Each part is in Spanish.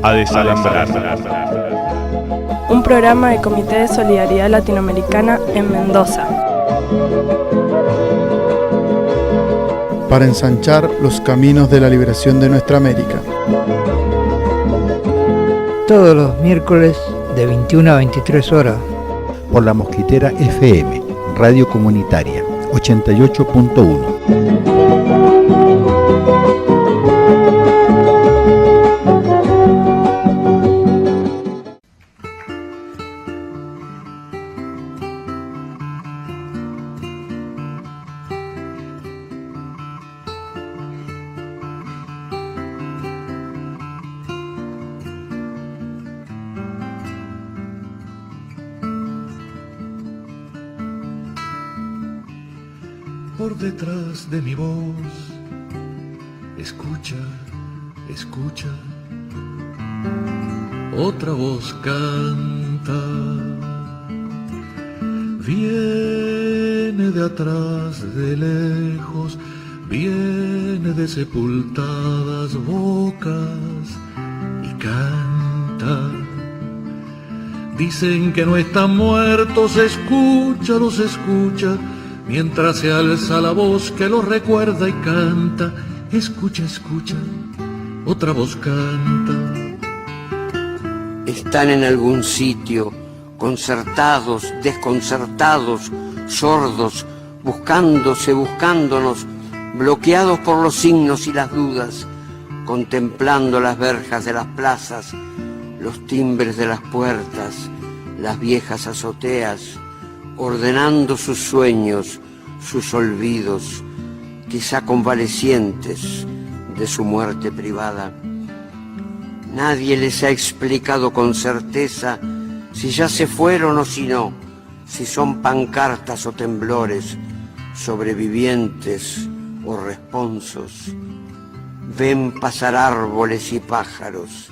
A desalambrar. Un programa del Comité de Solidaridad Latinoamericana en Mendoza. Para ensanchar los caminos de la liberación de nuestra América. Todos los miércoles de 21 a 23 horas. Por la Mosquitera FM, Radio Comunitaria, 88.1. Por detrás de mi voz, escucha, escucha, otra voz canta, viene de atrás, de lejos, viene de sepultadas bocas y canta. Dicen que no están muertos, escúchalos, escucha, mientras se alza la voz que los recuerda y canta. Escucha, escucha, otra voz canta. Están en algún sitio, concertados, desconcertados, sordos, buscándose, buscándonos, bloqueados por los signos y las dudas, contemplando las verjas de las plazas, los timbres de las puertas, las viejas azoteas, ordenando sus sueños, sus olvidos, quizá convalecientes de su muerte privada. Nadie les ha explicado con certeza si ya se fueron o si no, si son pancartas o temblores, sobrevivientes o responsos. Ven pasar árboles y pájaros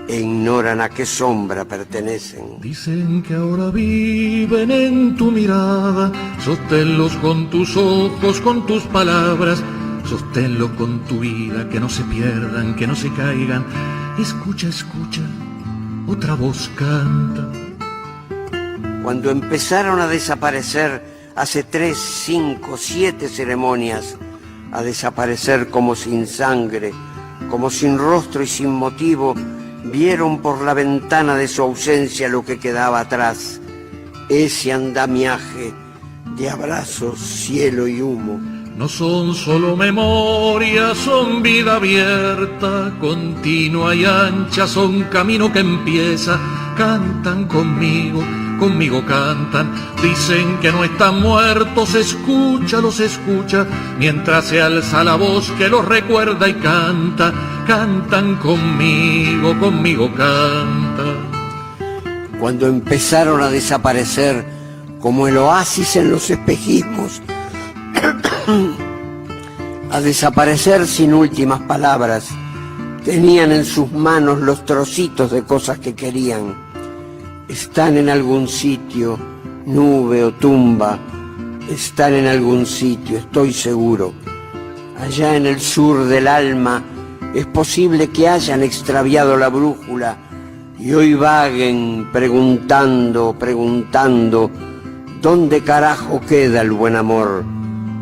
e ignoran a qué sombra pertenecen. Dicen que ahora viven en tu mirada, sosténlos con tus ojos, con tus palabras, sosténlos con tu vida, que no se pierdan, que no se caigan. Escucha, escucha, otra voz canta. Cuando empezaron a desaparecer hace 3, 5, 7 ceremonias, a desaparecer como sin sangre, como sin rostro y sin motivo, vieron por la ventana de su ausencia lo que quedaba atrás, ese andamiaje de abrazos, cielo y humo. No son solo memorias, son vida abierta, continua y ancha, son camino que empieza. Cantan conmigo, conmigo cantan, dicen que no están muertos, escúchalos, escucha, mientras se alza la voz que los recuerda y canta. Cantan conmigo, conmigo canta. Cuando empezaron a desaparecer como el oasis en los espejismos, a desaparecer sin últimas palabras, tenían en sus manos los trocitos de cosas que querían. Están en algún sitio, nube o tumba, están en algún sitio, estoy seguro. Allá en el sur del alma, es posible que hayan extraviado la brújula y hoy vaguen preguntando, preguntando, ¿dónde carajo queda el buen amor?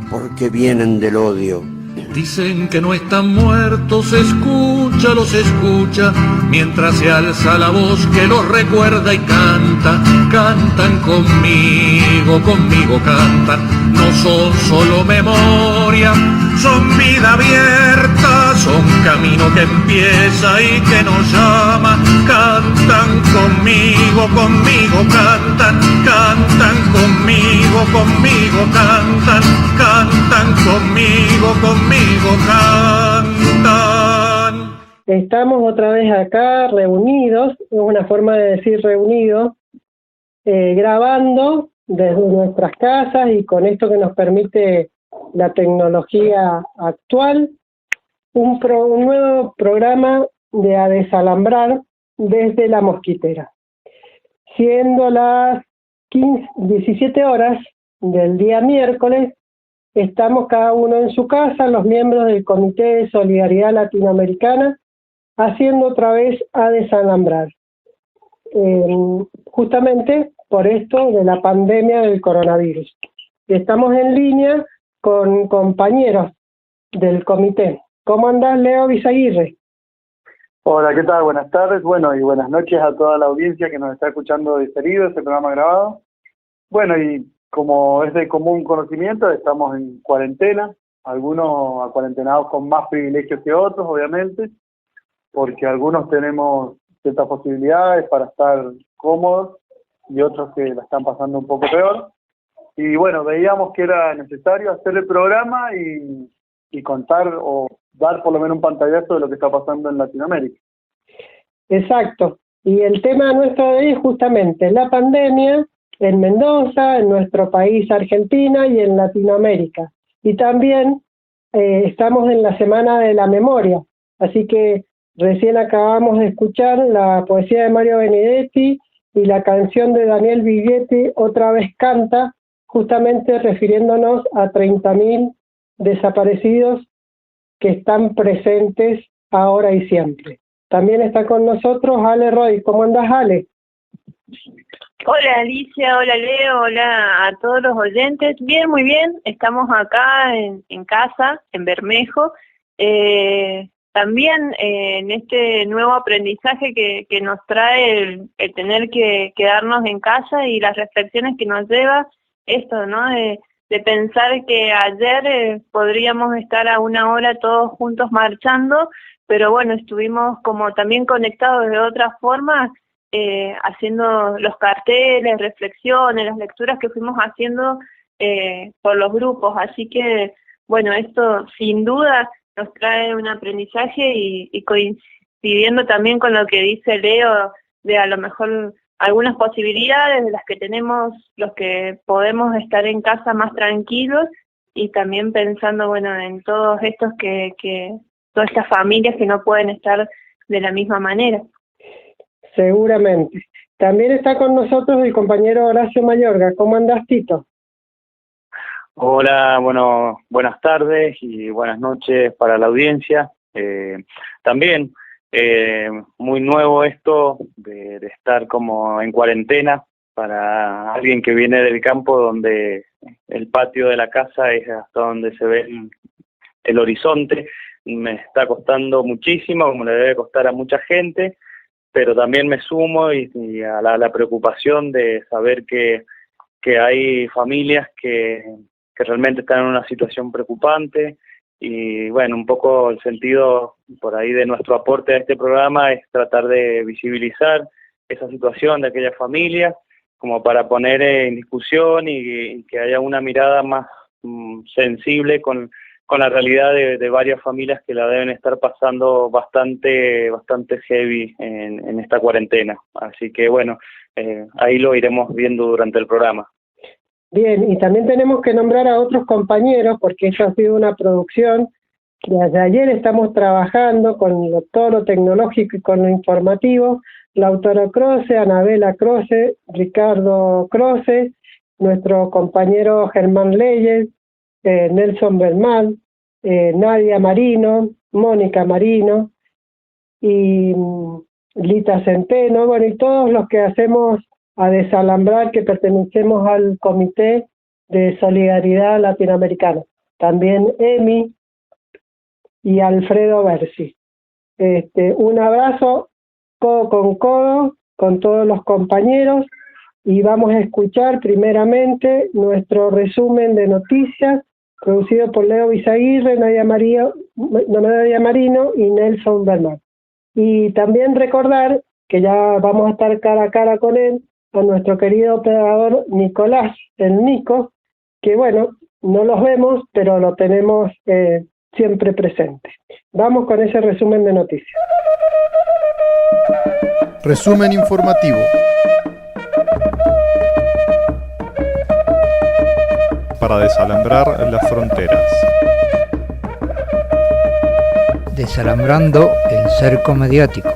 Porque vienen del odio. Dicen que no están muertos, escúchalos, escucha, mientras se alza la voz que los recuerda y canta. Cantan conmigo, conmigo cantan, no son solo memoria, son vida abierta, son camino que empieza y que nos llama. Cantan conmigo, conmigo cantan, cantan conmigo, conmigo cantan, cantan conmigo, conmigo cantan. Estamos otra vez acá reunidos, es una forma de decir reunidos, grabando desde nuestras casas y con esto que nos permite la tecnología actual, un nuevo programa de A Desalambrar desde la Mosquitera. Siendo las 17 horas del día miércoles, estamos cada uno en su casa, los miembros del Comité de Solidaridad Latinoamericana, haciendo otra vez a desalambrar. Justamente por esto de la pandemia del coronavirus. Estamos en línea con compañeros del comité. ¿Cómo andás, Leo Bisaguirre? Hola, ¿qué tal? Buenas tardes, bueno, y buenas noches a toda la audiencia que nos está escuchando diferido, este programa grabado. Bueno, y como es de común conocimiento, estamos en cuarentena, algunos acuarentenados con más privilegios que otros, obviamente, porque algunos tenemos ciertas posibilidades para estar cómodos y otros que la están pasando un poco peor. Y bueno, veíamos que era necesario hacer el programa y contar o dar por lo menos un pantallazo de lo que está pasando en Latinoamérica. Exacto. Y el tema nuestro de hoy es justamente la pandemia en Mendoza, en nuestro país Argentina y en Latinoamérica. Y también estamos en la Semana de la Memoria, así que recién acabamos de escuchar la poesía de Mario Benedetti y la canción de Daniel Viglietti, Otra vez canta, justamente refiriéndonos a 30.000 desaparecidos que están presentes ahora y siempre. También está con nosotros Ale Roy. ¿Cómo andás, Ale? Hola Alicia, hola Leo, hola a todos los oyentes. Bien, muy bien. Estamos acá en casa, en Bermejo. También en este nuevo aprendizaje que nos trae el tener que quedarnos en casa y las reflexiones que nos lleva esto, ¿no? De pensar que ayer podríamos estar a una hora todos juntos marchando, pero bueno, estuvimos como también conectados de otra forma, haciendo los carteles, reflexiones, las lecturas que fuimos haciendo por los grupos. Así que, bueno, esto sin duda nos trae un aprendizaje y coincidiendo también con lo que dice Leo, de a lo mejor algunas posibilidades de las que tenemos los que podemos estar en casa más tranquilos, y también pensando, bueno, en todos estos que todas estas familias que no pueden estar de la misma manera. Seguramente. También está con nosotros el compañero Horacio Mayorga. ¿Cómo andás, Tito? Hola, bueno, buenas tardes y buenas noches para la audiencia. También muy nuevo esto de estar como en cuarentena para alguien que viene del campo, donde el patio de la casa es hasta donde se ve el horizonte. Me está costando muchísimo, como le debe costar a mucha gente, pero también me sumo y a la preocupación de saber que hay familias que realmente están en una situación preocupante. Y bueno, un poco el sentido por ahí de nuestro aporte a este programa es tratar de visibilizar esa situación de aquellas familias, como para poner en discusión y que haya una mirada más sensible con la realidad de varias familias que la deben estar pasando bastante heavy en esta cuarentena. Así que bueno, ahí lo iremos viendo durante el programa. Bien, y también tenemos que nombrar a otros compañeros, porque eso ha sido una producción. Desde ayer estamos trabajando con todo lo tecnológico y con lo informativo. Lautaro Croce, Anabela Croce, Ricardo Croce, nuestro compañero Germán Leyes, Nelson Bernal, Nadia Marino, Mónica Marino y Lita Centeno, bueno, y todos los que hacemos a desalambrar, que pertenecemos al Comité de Solidaridad Latinoamericana. También Emi y Alfredo Bersi. Un abrazo codo con codo con todos los compañeros, y vamos a escuchar primeramente nuestro resumen de noticias producido por Leo Bisaguirre, Nadia Marino y Nelson Bernal. Y también recordar que ya vamos a estar cara a cara con él, a nuestro querido operador Nicolás, el Nico, que bueno, no los vemos, pero lo tenemos siempre presente. Vamos con ese resumen de noticias. Resumen informativo. Para desalambrar las fronteras. Desalambrando el cerco mediático.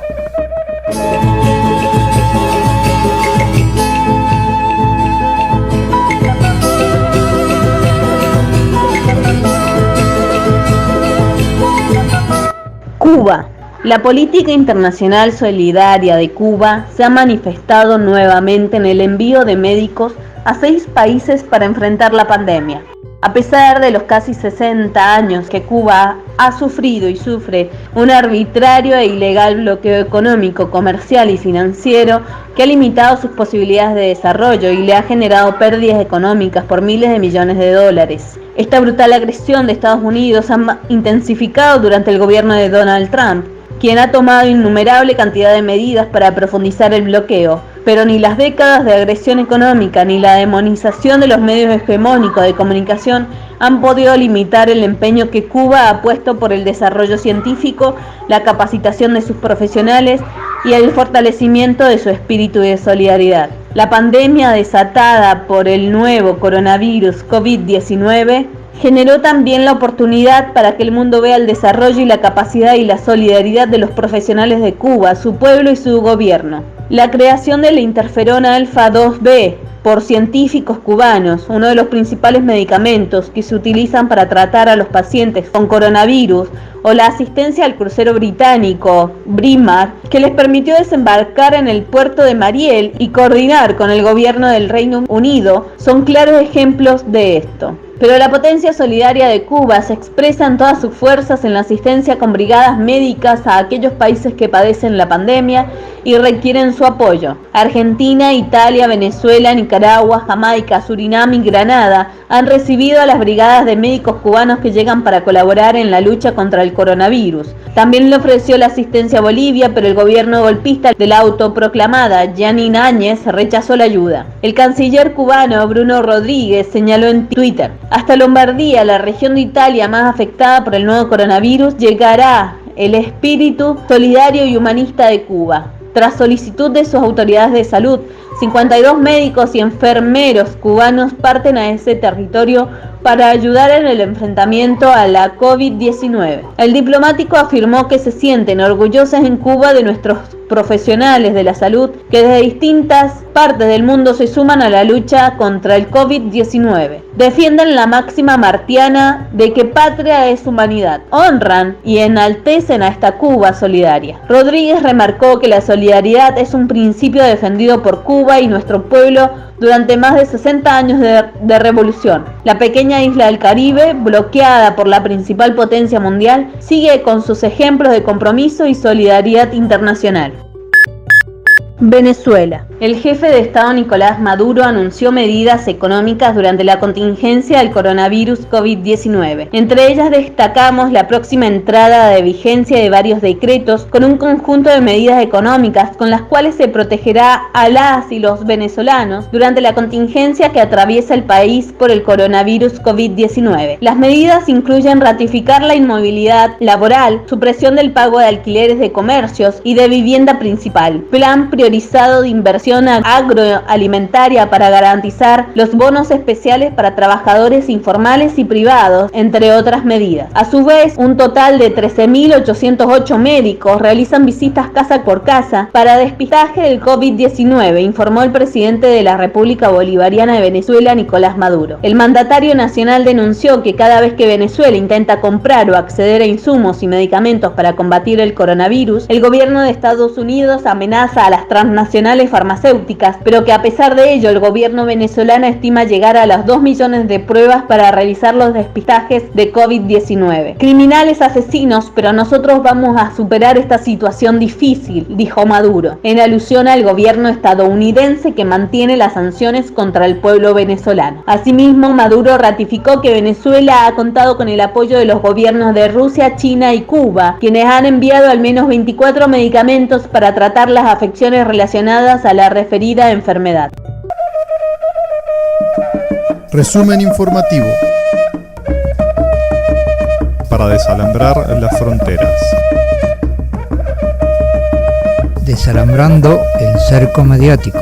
Cuba, La política internacional solidaria de Cuba se ha manifestado nuevamente en el envío de médicos a 6 países para enfrentar la pandemia. A pesar de los casi 60 años que Cuba ha sufrido y sufre un arbitrario e ilegal bloqueo económico, comercial y financiero que ha limitado sus posibilidades de desarrollo y le ha generado pérdidas económicas por miles de millones de dólares. Esta brutal agresión de Estados Unidos ha intensificado durante el gobierno de Donald Trump, quien ha tomado innumerable cantidad de medidas para profundizar el bloqueo, pero ni las décadas de agresión económica ni la demonización de los medios hegemónicos de comunicación han podido limitar el empeño que Cuba ha puesto por el desarrollo científico, la capacitación de sus profesionales y el fortalecimiento de su espíritu de solidaridad. La pandemia desatada por el nuevo coronavirus COVID-19 generó también la oportunidad para que el mundo vea el desarrollo y la capacidad y la solidaridad de los profesionales de Cuba, su pueblo y su gobierno. La creación de la interferona alfa 2B por científicos cubanos, uno de los principales medicamentos que se utilizan para tratar a los pacientes con coronavirus, o la asistencia al crucero británico Braemar, que les permitió desembarcar en el puerto de Mariel y coordinar con el gobierno del Reino Unido, son claros ejemplos de esto. Pero la potencia solidaria de Cuba se expresa en todas sus fuerzas en la asistencia con brigadas médicas a aquellos países que padecen la pandemia y requieren su apoyo. Argentina, Italia, Venezuela, Nicaragua, Jamaica, Surinam y Granada han recibido a las brigadas de médicos cubanos que llegan para colaborar en la lucha contra el coronavirus. También le ofreció la asistencia a Bolivia, pero el gobierno golpista de la autoproclamada Yanine Áñez rechazó la ayuda. El canciller cubano Bruno Rodríguez señaló en Twitter: hasta Lombardía, la región de Italia más afectada por el nuevo coronavirus, llegará el espíritu solidario y humanista de Cuba. Tras solicitud de sus autoridades de salud, 52 médicos y enfermeros cubanos parten a ese territorio para ayudar en el enfrentamiento a la COVID-19. El diplomático afirmó que se sienten orgullosos en Cuba de nuestros profesionales de la salud que desde distintas partes del mundo se suman a la lucha contra el COVID-19. Defienden la máxima martiana de que patria es humanidad. Honran y enaltecen a esta Cuba solidaria. Rodríguez remarcó que la solidaridad es un principio defendido por Cuba y nuestro pueblo durante más de 60 años de revolución. La pequeña isla del Caribe, bloqueada por la principal potencia mundial, sigue con sus ejemplos de compromiso y solidaridad internacional. Venezuela. El jefe de Estado Nicolás Maduro anunció medidas económicas durante la contingencia del coronavirus COVID-19. Entre ellas destacamos la próxima entrada de vigencia de varios decretos con un conjunto de medidas económicas con las cuales se protegerá a las y los venezolanos durante la contingencia que atraviesa el país por el coronavirus COVID-19. Las medidas incluyen ratificar la inmovilidad laboral, supresión del pago de alquileres de comercios y de vivienda principal, plan priorizado de inversión agroalimentaria para garantizar los bonos especiales para trabajadores informales y privados, entre otras medidas. A su vez, un total de 13.808 médicos realizan visitas casa por casa para despistaje del COVID-19, informó el presidente de la República Bolivariana de Venezuela, Nicolás Maduro. El mandatario nacional denunció que cada vez que Venezuela intenta comprar o acceder a insumos y medicamentos para combatir el coronavirus, el gobierno de Estados Unidos amenaza a las transnacionales farmacéuticas, pero que a pesar de ello el gobierno venezolano estima llegar a las 2 millones de pruebas para realizar los despistajes de COVID-19. Criminales asesinos, pero nosotros vamos a superar esta situación difícil, dijo Maduro, en alusión al gobierno estadounidense que mantiene las sanciones contra el pueblo venezolano. Asimismo, Maduro ratificó que Venezuela ha contado con el apoyo de los gobiernos de Rusia, China y Cuba, quienes han enviado al menos 24 medicamentos para tratar las afecciones relacionadas a la referida enfermedad. Resumen informativo. Para desalambrar las fronteras. Desalambrando el cerco mediático.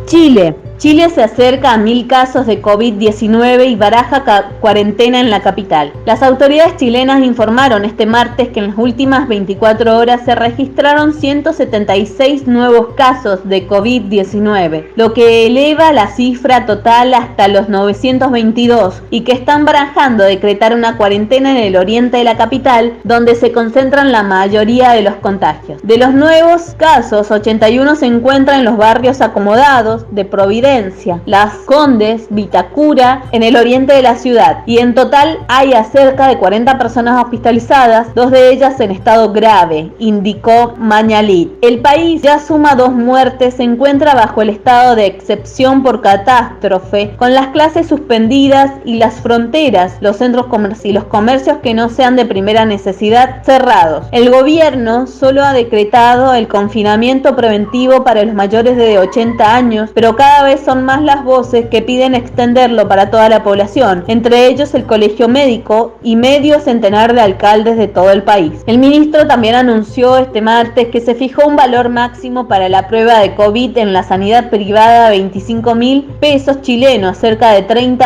Chile. Chile se acerca a 1000 casos de COVID-19 y baraja cuarentena en la capital. Las autoridades chilenas informaron este martes que en las últimas 24 horas se registraron 176 nuevos casos de COVID-19, lo que eleva la cifra total hasta los 922 y que están barajando decretar una cuarentena en el oriente de la capital, donde se concentran la mayoría de los contagios. De los nuevos casos, 81 se encuentran en los barrios acomodados de Providencia, Las Condes, Vitacura, en el oriente de la ciudad, y en total hay a cerca de 40 personas hospitalizadas, 2 de ellas en estado grave, indicó Mañalit. El país ya suma 2 muertes, se encuentra bajo el estado de excepción por catástrofe, con las clases suspendidas y las fronteras, los centros y los comercios que no sean de primera necesidad cerrados. El gobierno solo ha decretado el confinamiento preventivo para los mayores de 80 años, pero cada vez son más las voces que piden extenderlo para toda la población, entre ellos el Colegio Médico y medio centenar de alcaldes de todo el país. El ministro también anunció este martes que se fijó un valor máximo para la prueba de COVID en la sanidad privada, 25.000 pesos chilenos, cerca de $30,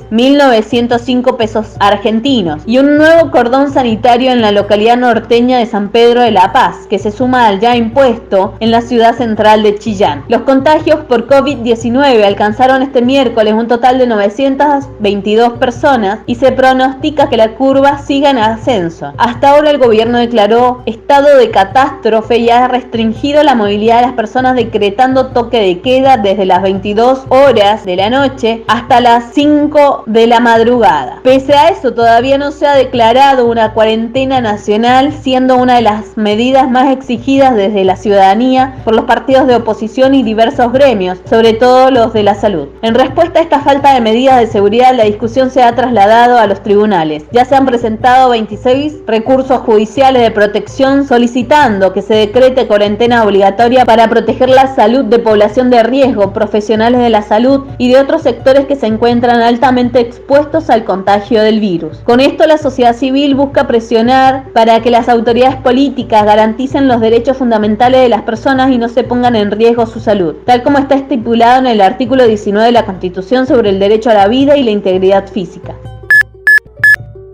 1.905 pesos argentinos, y un nuevo cordón sanitario en la localidad norteña de San Pedro de la Paz, que se suma al ya impuesto en la ciudad central de Chillán. Los contagios por COVID-19 alcanzaron este miércoles un total de 922 personas y se pronostica que la curva siga en ascenso. Hasta ahora el gobierno declaró estado de catástrofe y ha restringido la movilidad de las personas, decretando toque de queda desde las 22 horas de la noche hasta las 5 de la madrugada. Pese a eso, todavía no se ha declarado una cuarentena nacional, siendo una de las medidas más exigidas desde la ciudadanía por los partidos de oposición y diversos gremios, sobre todo los de la salud. En respuesta a esta falta de medidas de seguridad, la discusión se ha trasladado a los tribunales. Ya se han presentado 26 recursos judiciales de protección solicitando que se decrete cuarentena obligatoria para proteger la salud de población de riesgo, profesionales de la salud y de otros sectores que se encuentran altamente expuestos al contagio del virus. Con esto, la sociedad civil busca presionar para que las autoridades políticas garanticen los derechos fundamentales de las personas y no se pongan en riesgo su salud, tal como está estipulado en el artículo 19 de la Constitución sobre el derecho a la vida y la integridad física.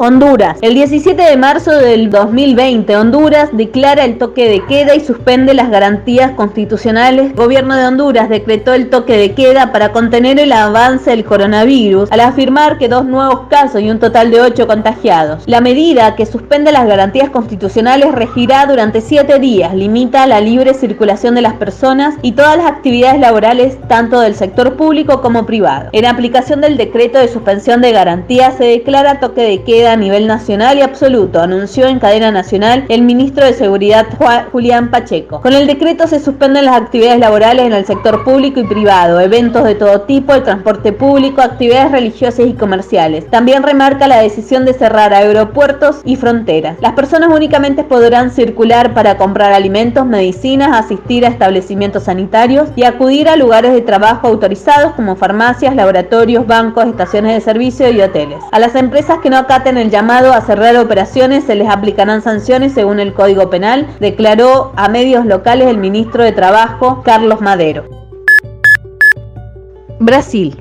Honduras. El 17 de marzo del 2020, Honduras declara el toque de queda y suspende las garantías constitucionales. El gobierno de Honduras decretó el toque de queda para contener el avance del coronavirus, al afirmar que 2 nuevos casos y un total de 8 contagiados. La medida, que suspende las garantías constitucionales, regirá durante 7 días, limita la libre circulación de las personas y todas las actividades laborales, tanto del sector público como privado. En aplicación del decreto de suspensión de garantías, se declara toque de queda a nivel nacional y absoluto, anunció en cadena nacional el ministro de Seguridad Julián Pacheco. Con el decreto se suspenden las actividades laborales en el sector público y privado, eventos de todo tipo, el transporte público, actividades religiosas y comerciales. También remarca la decisión de cerrar aeropuertos y fronteras. Las personas únicamente podrán circular para comprar alimentos, medicinas, asistir a establecimientos sanitarios y acudir a lugares de trabajo autorizados como farmacias, laboratorios, bancos, estaciones de servicio y hoteles. A las empresas que no acaten el llamado a cerrar operaciones se les aplicarán sanciones según el Código Penal, declaró a medios locales el ministro de Trabajo, Carlos Madero. Brasil.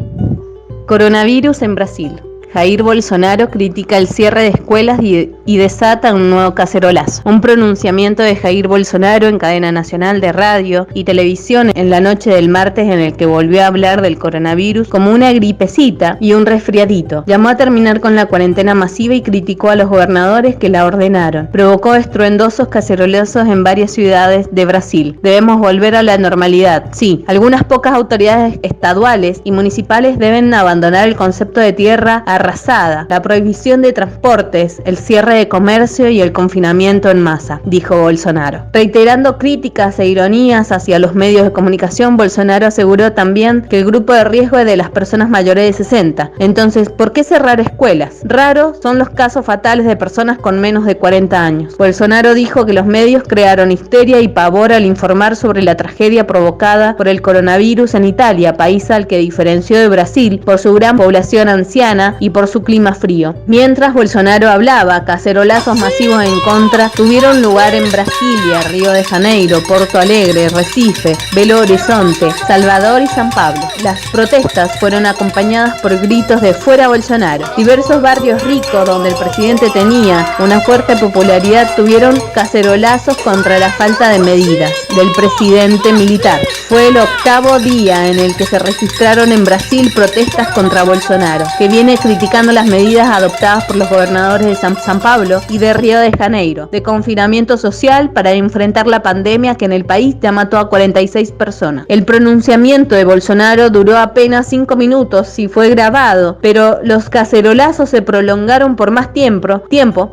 Coronavirus en Brasil. Jair Bolsonaro critica el cierre de escuelas y desata un nuevo cacerolazo. Un pronunciamiento de Jair Bolsonaro en cadena nacional de radio y televisión en la noche del martes, en el que volvió a hablar del coronavirus como una gripecita y un resfriadito. Llamó a terminar con la cuarentena masiva y criticó a los gobernadores que la ordenaron. Provocó estruendosos cacerolazos en varias ciudades de Brasil. Debemos volver a la normalidad. Sí, algunas pocas autoridades estaduales y municipales deben abandonar el concepto de tierra arrasada, la prohibición de transportes, el cierre de comercio y el confinamiento en masa, dijo Bolsonaro. Reiterando críticas e ironías hacia los medios de comunicación, Bolsonaro aseguró también que el grupo de riesgo es de las personas mayores de 60. Entonces, ¿por qué cerrar escuelas? Raros son los casos fatales de personas con menos de 40 años. Bolsonaro dijo que los medios crearon histeria y pavor al informar sobre la tragedia provocada por el coronavirus en Italia, país al que diferenció de Brasil por su gran población anciana y por su clima frío. Mientras Bolsonaro hablaba, cacerolazos masivos en contra tuvieron lugar en Brasilia, Río de Janeiro, Porto Alegre, Recife, Belo Horizonte, Salvador y San Pablo. Las protestas fueron acompañadas por gritos de "fuera Bolsonaro". Diversos barrios ricos donde el presidente tenía una fuerte popularidad tuvieron cacerolazos contra la falta de medidas del presidente militar. Fue el 8º día en el que se registraron en Brasil protestas contra Bolsonaro, que viene criticando las medidas adoptadas por los gobernadores de San Pablo y de Río de Janeiro, de confinamiento social para enfrentar la pandemia que en el país ya mató a 46 personas. El pronunciamiento de Bolsonaro duró apenas 5 minutos y fue grabado, pero los cacerolazos se prolongaron por más tiempo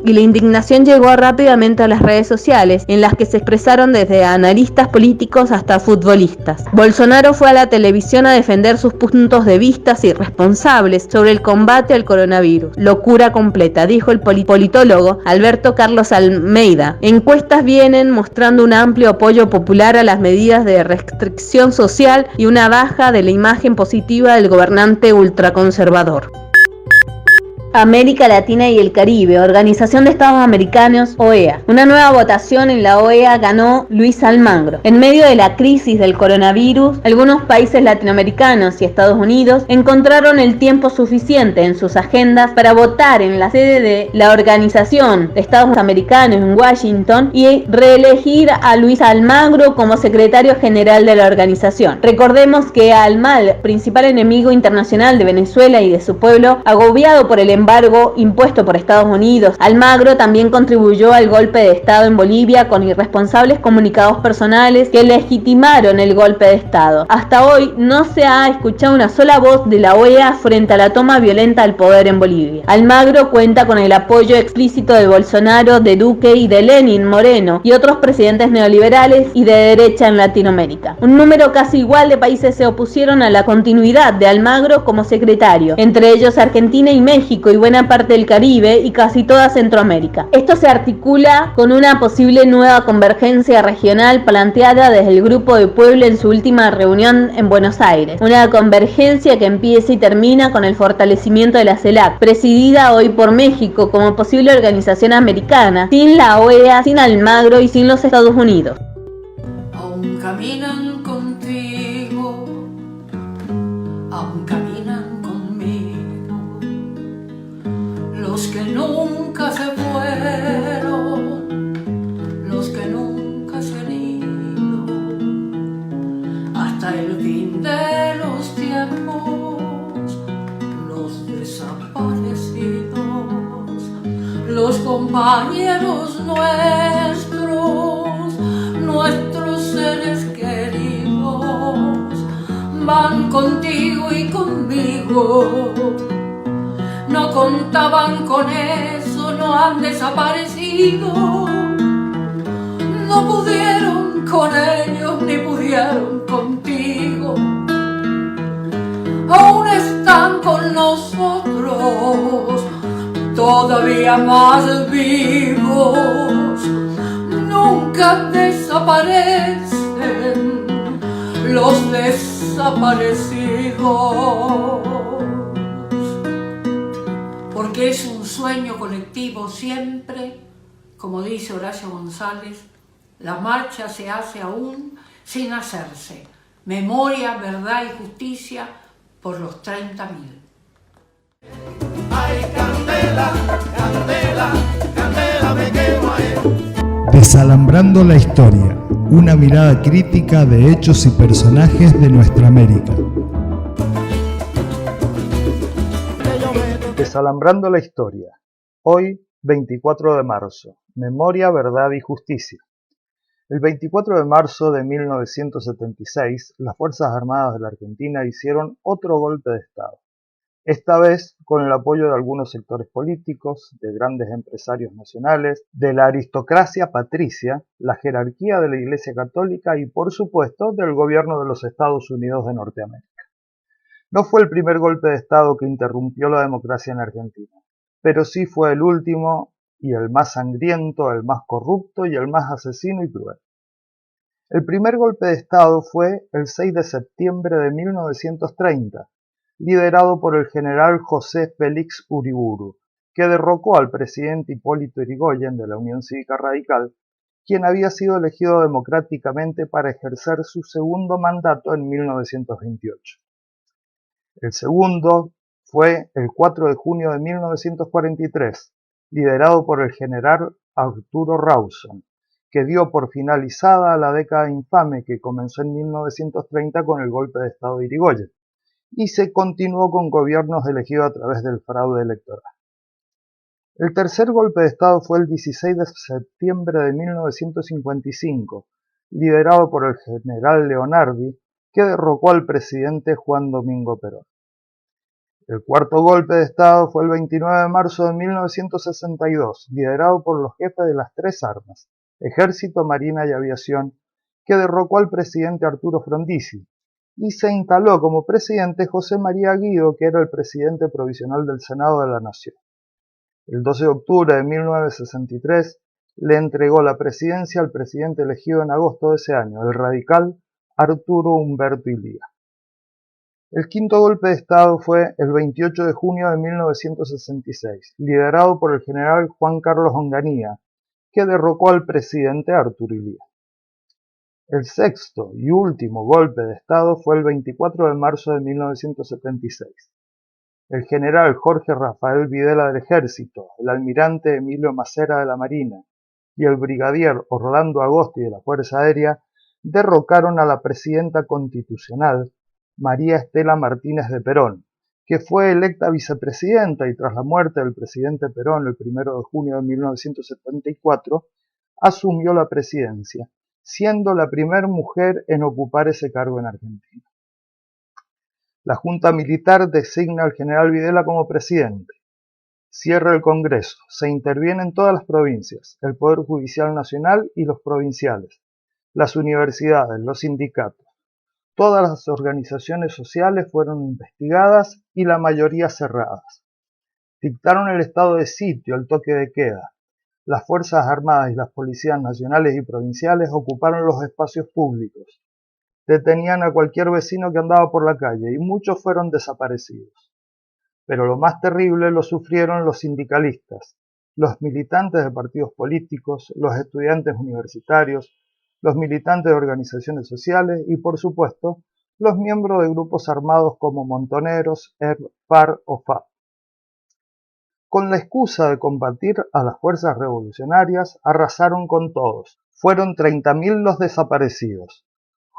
y la indignación llegó rápidamente a las redes sociales, en las que se expresaron desde analistas políticos hasta futbolistas. Bolsonaro fue a la televisión a defender sus puntos de vista irresponsables sobre el combate al coronavirus. Locura completa, dijo el politólogo Alberto Carlos Almeida. Encuestas vienen mostrando un amplio apoyo popular a las medidas de restricción social y una baja de la imagen positiva del gobernante ultraconservador. América Latina y el Caribe, Organización de Estados Americanos, OEA. Una nueva votación en la OEA ganó Luis Almagro. En medio de la crisis del coronavirus, algunos países latinoamericanos y Estados Unidos encontraron el tiempo suficiente en sus agendas para votar en la sede de la Organización de Estados Americanos en Washington y reelegir a Luis Almagro como secretario general de la organización. Recordemos que al principal enemigo internacional de Venezuela y de su pueblo, agobiado por el embargo impuesto por Estados Unidos, Almagro también contribuyó al golpe de Estado en Bolivia con irresponsables comunicados personales que legitimaron el golpe de Estado. Hasta hoy no se ha escuchado una sola voz de la OEA frente a la toma violenta del poder en Bolivia. Almagro cuenta con el apoyo explícito de Bolsonaro, de Duque y de Lenín Moreno y otros presidentes neoliberales y de derecha en Latinoamérica. Un número casi igual de países se opusieron a la continuidad de Almagro como secretario, entre ellos Argentina y México y buena parte del Caribe y casi toda Centroamérica. Esto se articula con una posible nueva convergencia regional planteada desde el Grupo de Puebla en su última reunión en Buenos Aires. Una convergencia que empieza y termina con el fortalecimiento de la CELAC, presidida hoy por México como posible organización americana, sin la OEA, sin Almagro y sin los Estados Unidos. Aún caminan contigo, aún caminan conmigo, los que nunca se fueron, los que nunca se han ido, hasta el fin de los tiempos, los desaparecidos, los compañeros nuestros seres queridos, van contigo y conmigo. No contaban con eso, no han desaparecido, no pudieron con ellos ni pudieron contigo. Aún están con nosotros, todavía más vivos, nunca desaparecen los desaparecidos. Porque es un sueño colectivo siempre, como dice Horacio González, la marcha se hace aún sin hacerse. Memoria, verdad y justicia por los 30.000. Ay, candela, candela, candela, me quemo ahí. Desalambrando la historia, una mirada crítica de hechos y personajes de nuestra América. Desalambrando la historia. Hoy, 24 de marzo. Memoria, verdad y justicia. El 24 de marzo de 1976, las Fuerzas Armadas de la Argentina hicieron otro golpe de Estado. Esta vez con el apoyo de algunos sectores políticos, de grandes empresarios nacionales, de la aristocracia patricia, la jerarquía de la Iglesia Católica y, por supuesto, del gobierno de los Estados Unidos de Norteamérica. No fue el primer golpe de Estado que interrumpió la democracia en Argentina, pero sí fue el último y el más sangriento, el más corrupto y el más asesino y cruel. El primer golpe de Estado fue el 6 de septiembre de 1930, liderado por el general José Félix Uriburu, que derrocó al presidente Hipólito Yrigoyen de la Unión Cívica Radical, quien había sido elegido democráticamente para ejercer su segundo mandato en 1928. El segundo fue el 4 de junio de 1943, liderado por el general Arturo Rawson, que dio por finalizada la década infame que comenzó en 1930 con el golpe de Estado de Yrigoyen, y se continuó con gobiernos elegidos a través del fraude electoral. El tercer golpe de Estado fue el 16 de septiembre de 1955, liderado por el general Leonardi, que derrocó al presidente Juan Domingo Perón. El cuarto golpe de Estado fue el 29 de marzo de 1962, liderado por los jefes de las tres armas, Ejército, Marina y Aviación, que derrocó al presidente Arturo Frondizi, y se instaló como presidente José María Guido, que era el presidente provisional del Senado de la Nación. El 12 de octubre de 1963 le entregó la presidencia al presidente elegido en agosto de ese año, el radical Arturo Umberto Illia. El quinto golpe de Estado fue el 28 de junio de 1966, liderado por el general Juan Carlos Onganía, que derrocó al presidente Arturo Illia. El sexto y último golpe de Estado fue el 24 de marzo de 1976. El general Jorge Rafael Videla del Ejército, el almirante Emilio Macera de la Marina y el brigadier Orlando Agosti de la Fuerza Aérea derrocaron a la presidenta constitucional María Estela Martínez de Perón, que fue electa vicepresidenta y tras la muerte del presidente Perón el 1 de junio de 1974 asumió la presidencia, siendo la primera mujer en ocupar ese cargo en Argentina. La Junta Militar designa al general Videla como presidente. Cierra el Congreso. Se interviene en todas las provincias, el Poder Judicial Nacional y los provinciales, las universidades, los sindicatos. Todas las organizaciones sociales fueron investigadas y la mayoría cerradas. Dictaron el estado de sitio, el toque de queda. Las Fuerzas Armadas y las policías nacionales y provinciales ocuparon los espacios públicos. Detenían a cualquier vecino que andaba por la calle y muchos fueron desaparecidos. Pero lo más terrible lo sufrieron los sindicalistas, los militantes de partidos políticos, los estudiantes universitarios, los militantes de organizaciones sociales y, por supuesto, los miembros de grupos armados como Montoneros, FAR o FAP. Con la excusa de combatir a las fuerzas revolucionarias, arrasaron con todos. Fueron 30.000 los desaparecidos.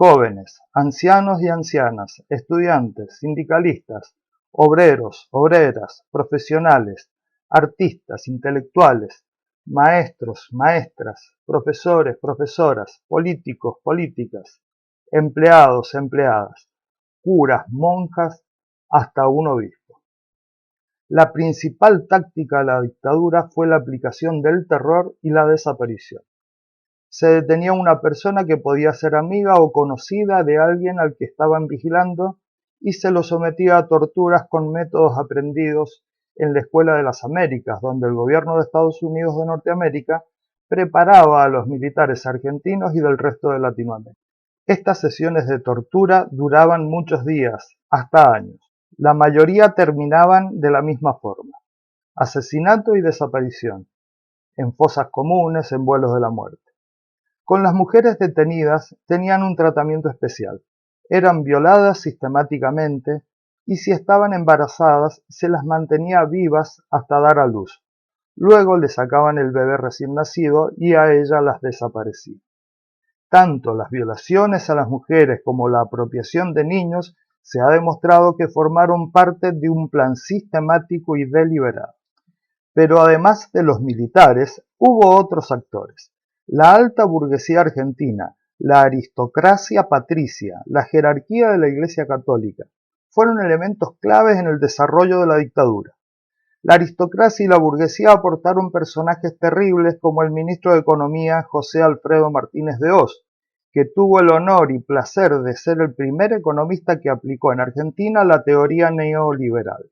Jóvenes, ancianos y ancianas, estudiantes, sindicalistas, obreros, obreras, profesionales, artistas, intelectuales, maestros, maestras, profesores, profesoras, políticos, políticas, empleados, empleadas, curas, monjas, hasta un obispo. La principal táctica de la dictadura fue la aplicación del terror y la desaparición. Se detenía una persona que podía ser amiga o conocida de alguien al que estaban vigilando y se lo sometía a torturas con métodos aprendidos en la Escuela de las Américas, donde el gobierno de Estados Unidos de Norteamérica preparaba a los militares argentinos y del resto de Latinoamérica. Estas sesiones de tortura duraban muchos días, hasta años. La mayoría terminaban de la misma forma: asesinato y desaparición, en fosas comunes, en vuelos de la muerte. Con las mujeres detenidas tenían un tratamiento especial. Eran violadas sistemáticamente y si estaban embarazadas se las mantenía vivas hasta dar a luz. Luego le sacaban el bebé recién nacido y a ella las desaparecían. Tanto las violaciones a las mujeres como la apropiación de niños se ha demostrado que formaron parte de un plan sistemático y deliberado. Pero además de los militares, hubo otros actores. La alta burguesía argentina, la aristocracia patricia, la jerarquía de la Iglesia Católica, fueron elementos claves en el desarrollo de la dictadura. La aristocracia y la burguesía aportaron personajes terribles como el ministro de Economía José Alfredo Martínez de Hoz, que tuvo el honor y placer de ser el primer economista que aplicó en Argentina la teoría neoliberal.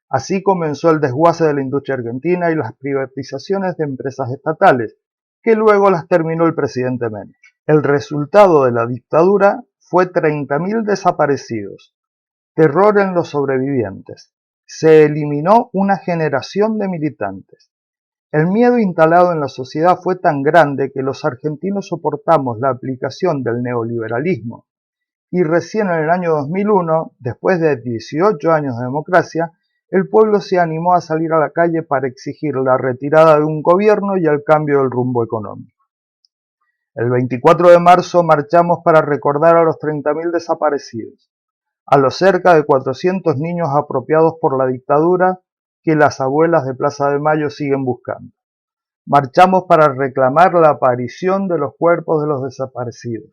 Así comenzó el desguace de la industria argentina y las privatizaciones de empresas estatales, que luego las terminó el presidente Menem. El resultado de la dictadura fue 30.000 desaparecidos, terror en los sobrevivientes, se eliminó una generación de militantes. El miedo instalado en la sociedad fue tan grande que los argentinos soportamos la aplicación del neoliberalismo y recién en el año 2001, después de 18 años de democracia, el pueblo se animó a salir a la calle para exigir la retirada de un gobierno y el cambio del rumbo económico. El 24 de marzo marchamos para recordar a los 30.000 desaparecidos, a los cerca de 400 niños apropiados por la dictadura que las abuelas de Plaza de Mayo siguen buscando. Marchamos para reclamar la aparición de los cuerpos de los desaparecidos.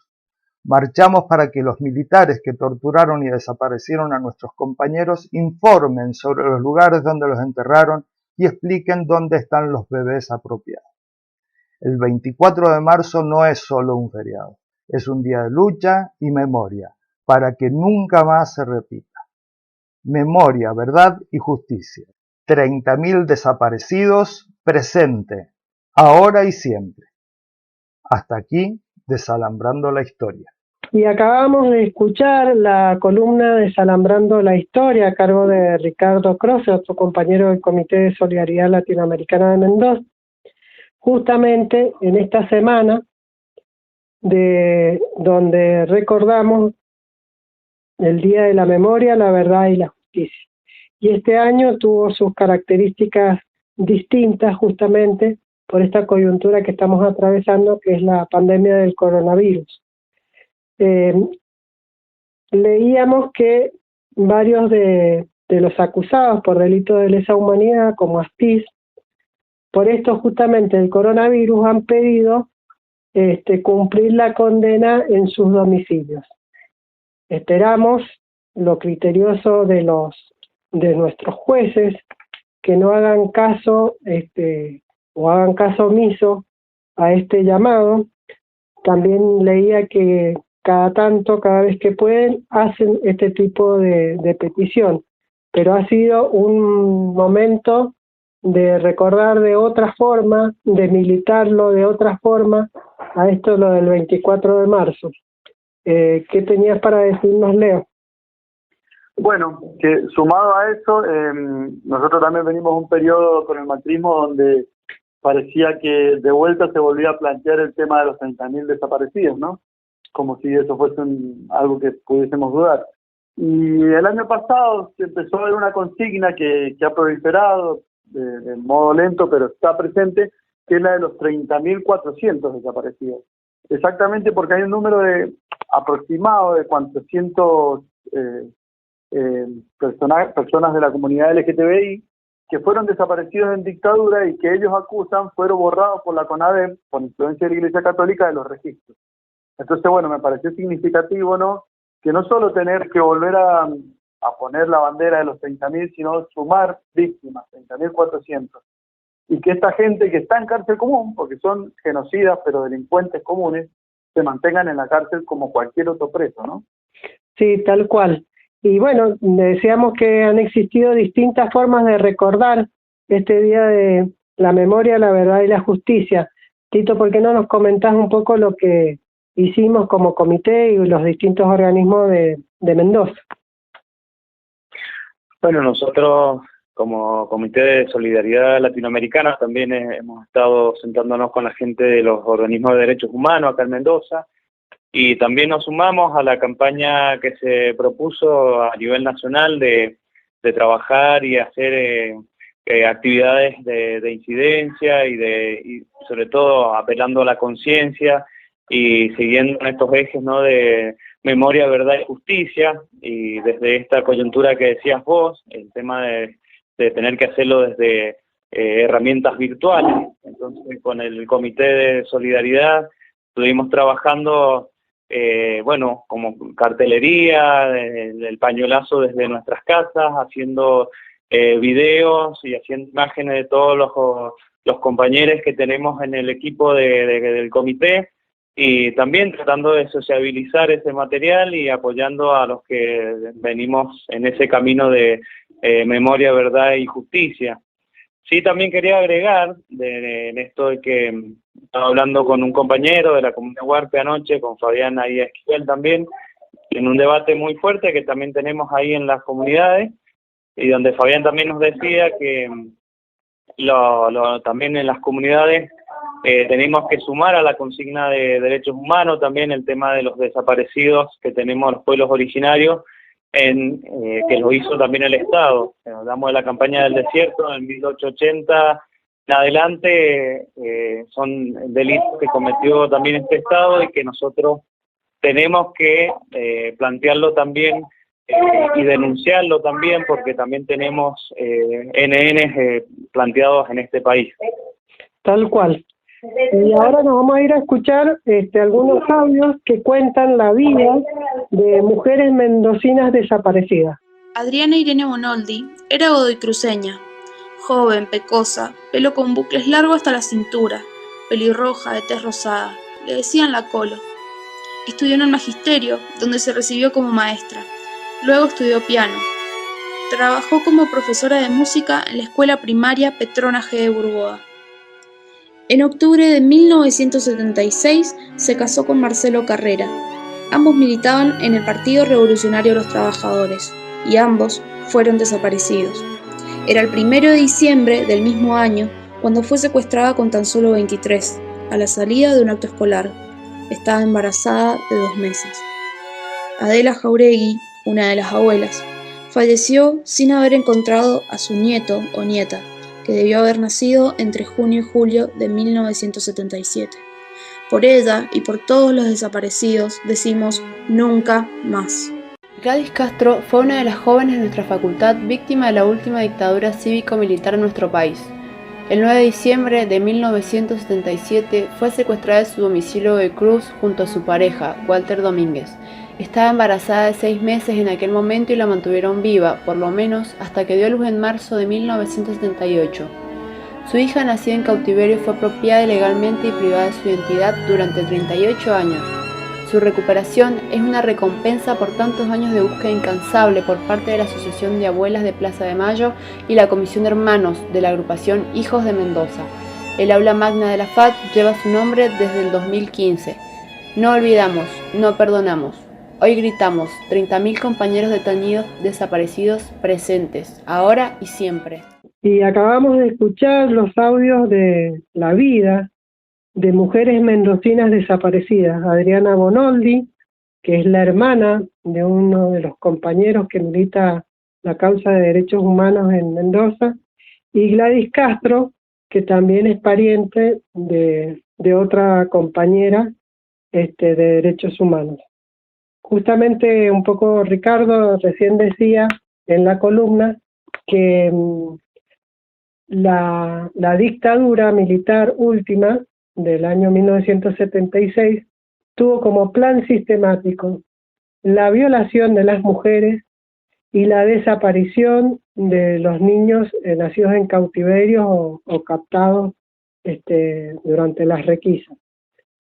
Marchamos para que los militares que torturaron y desaparecieron a nuestros compañeros informen sobre los lugares donde los enterraron y expliquen dónde están los bebés apropiados. El 24 de marzo no es solo un feriado, es un día de lucha y memoria, para que nunca más se repita. Memoria, verdad y justicia. 30.000 desaparecidos, presente, ahora y siempre. Hasta aquí, Desalambrando la Historia. Y acabamos de escuchar la columna Desalambrando la Historia a cargo de Ricardo Croce, otro compañero del Comité de Solidaridad Latinoamericana de Mendoza, justamente en esta semana donde recordamos el Día de la Memoria, la Verdad y la Justicia. Y este año tuvo sus características distintas justamente por esta coyuntura que estamos atravesando, que es la pandemia del coronavirus. Leíamos que varios de los acusados por delitos de lesa humanidad, como Astiz, por esto justamente el coronavirus, han pedido cumplir la condena en sus domicilios. Esperamos lo criterioso de nuestros jueces, que no hagan caso o hagan caso omiso a este llamado. También leía que cada vez que pueden, hacen este tipo de petición, pero ha sido un momento de recordar de otra forma, de militarlo de otra forma, a esto lo del 24 de marzo. ¿Qué tenías para decirnos, Leo? Bueno, que sumado a eso, nosotros también venimos un periodo con el macrismo donde parecía que de vuelta se volvía a plantear el tema de los 30.000 desaparecidos, ¿no? Como si eso fuese algo que pudiésemos dudar. Y el año pasado se empezó a ver una consigna que ha proliferado de modo lento, pero está presente, que es la de los 30.400 desaparecidos. Exactamente porque hay un número aproximado de 400 personas de la comunidad LGTBI que fueron desaparecidos en dictadura y que ellos acusan fueron borrados por la CONADEP, por influencia de la Iglesia Católica, de los registros. Entonces, bueno, me pareció significativo, ¿no?, que no solo tener que volver a poner la bandera de los 30.000, sino sumar víctimas, 30.400. Y que esta gente que está en cárcel común, porque son genocidas, pero delincuentes comunes, se mantengan en la cárcel como cualquier otro preso, ¿no? Sí, tal cual. Y bueno, decíamos que han existido distintas formas de recordar este Día de la Memoria, la Verdad y la Justicia. Tito, ¿por qué no nos comentás un poco lo que hicimos como comité y los distintos organismos de Mendoza? Bueno, nosotros como Comité de Solidaridad Latinoamericana también hemos estado sentándonos con la gente de los organismos de derechos humanos acá en Mendoza, y también nos sumamos a la campaña que se propuso a nivel nacional de trabajar y hacer actividades de incidencia y sobre todo apelando a la conciencia y siguiendo estos ejes, ¿no?, de memoria, verdad y justicia. Y desde esta coyuntura que decías vos, el tema de tener que hacerlo desde herramientas virtuales. Entonces, con el Comité de Solidaridad estuvimos trabajando, bueno, como cartelería, el pañuelazo desde nuestras casas, haciendo videos y haciendo imágenes de todos los compañeros que tenemos en el equipo del comité, y también tratando de sociabilizar ese material y apoyando a los que venimos en ese camino de memoria, verdad y justicia. Sí, también quería agregar en esto de que estaba hablando con un compañero de la comunidad Huarpe anoche, con Fabián ahí Esquivel también, en un debate muy fuerte que también tenemos ahí en las comunidades, y donde Fabián también nos decía que también en las comunidades tenemos que sumar a la consigna de derechos humanos también el tema de los desaparecidos que tenemos los pueblos originarios, que lo hizo también el Estado. Nos damos de la campaña del desierto en 1880 en adelante, son delitos que cometió también este Estado y que nosotros tenemos que plantearlo también y denunciarlo también, porque también tenemos NN planteados en este país. Tal cual. Y ahora nos vamos a ir a escuchar algunos audios que cuentan la vida de mujeres mendocinas desaparecidas. Adriana Irene Bonoldi era godoycruceña, joven, pecosa, pelo con bucles largos hasta la cintura, pelirroja, de tez rosada, le decían la Colo. Estudió en el magisterio, donde se recibió como maestra. Luego estudió piano. Trabajó como profesora de música en la escuela primaria Petrona G. de Burgoa. En octubre de 1976 se casó con Marcelo Carrera. Ambos militaban en el Partido Revolucionario de los Trabajadores y ambos fueron desaparecidos. Era el 1 de diciembre del mismo año cuando fue secuestrada con tan solo 23, a la salida de un acto escolar. Estaba embarazada de 2 meses. Adela Jauregui, una de las abuelas, falleció sin haber encontrado a su nieto o nieta, que debió haber nacido entre junio y julio de 1977. Por ella y por todos los desaparecidos decimos nunca más. Gladys Castro fue una de las jóvenes de nuestra facultad víctima de la última dictadura cívico-militar en nuestro país. El 9 de diciembre de 1977 fue secuestrada de su domicilio de Cruz junto a su pareja, Walter Domínguez. Estaba embarazada de 6 meses en aquel momento y la mantuvieron viva, por lo menos, hasta que dio a luz en marzo de 1978. Su hija, nacida en cautiverio, fue apropiada ilegalmente y privada de su identidad durante 38 años. Su recuperación es una recompensa por tantos años de búsqueda incansable por parte de la Asociación de Abuelas de Plaza de Mayo y la Comisión de Hermanos de la agrupación Hijos de Mendoza. El aula magna de la FAD lleva su nombre desde el 2015. No olvidamos, no perdonamos. Hoy gritamos, 30.000 compañeros detenidos, desaparecidos, presentes, ahora y siempre. Y acabamos de escuchar los audios de la vida de mujeres mendocinas desaparecidas. Adriana Bonoldi, que es la hermana de uno de los compañeros que milita la causa de derechos humanos en Mendoza, y Gladys Castro, que también es pariente de otra compañera de derechos humanos. Justamente un poco Ricardo recién decía en la columna que la dictadura militar última del año 1976 tuvo como plan sistemático la violación de las mujeres y la desaparición de los niños nacidos en cautiverio o captados durante las requisas.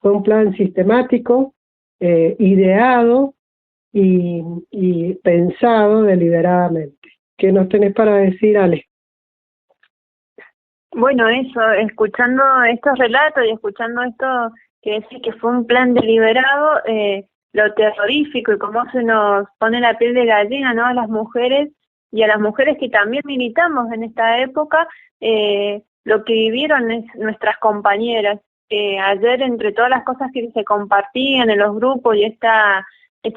Fue un plan sistemático, ideado y pensado deliberadamente. ¿Qué nos tenés para decir, Ale? Bueno, eso, escuchando estos relatos y escuchando esto que decís que fue un plan deliberado, lo terrorífico y cómo se nos pone la piel de gallina, ¿no? A las mujeres y a las mujeres que también militamos en esta época, lo que vivieron nuestras compañeras. Ayer, entre todas las cosas que se compartían en los grupos y esta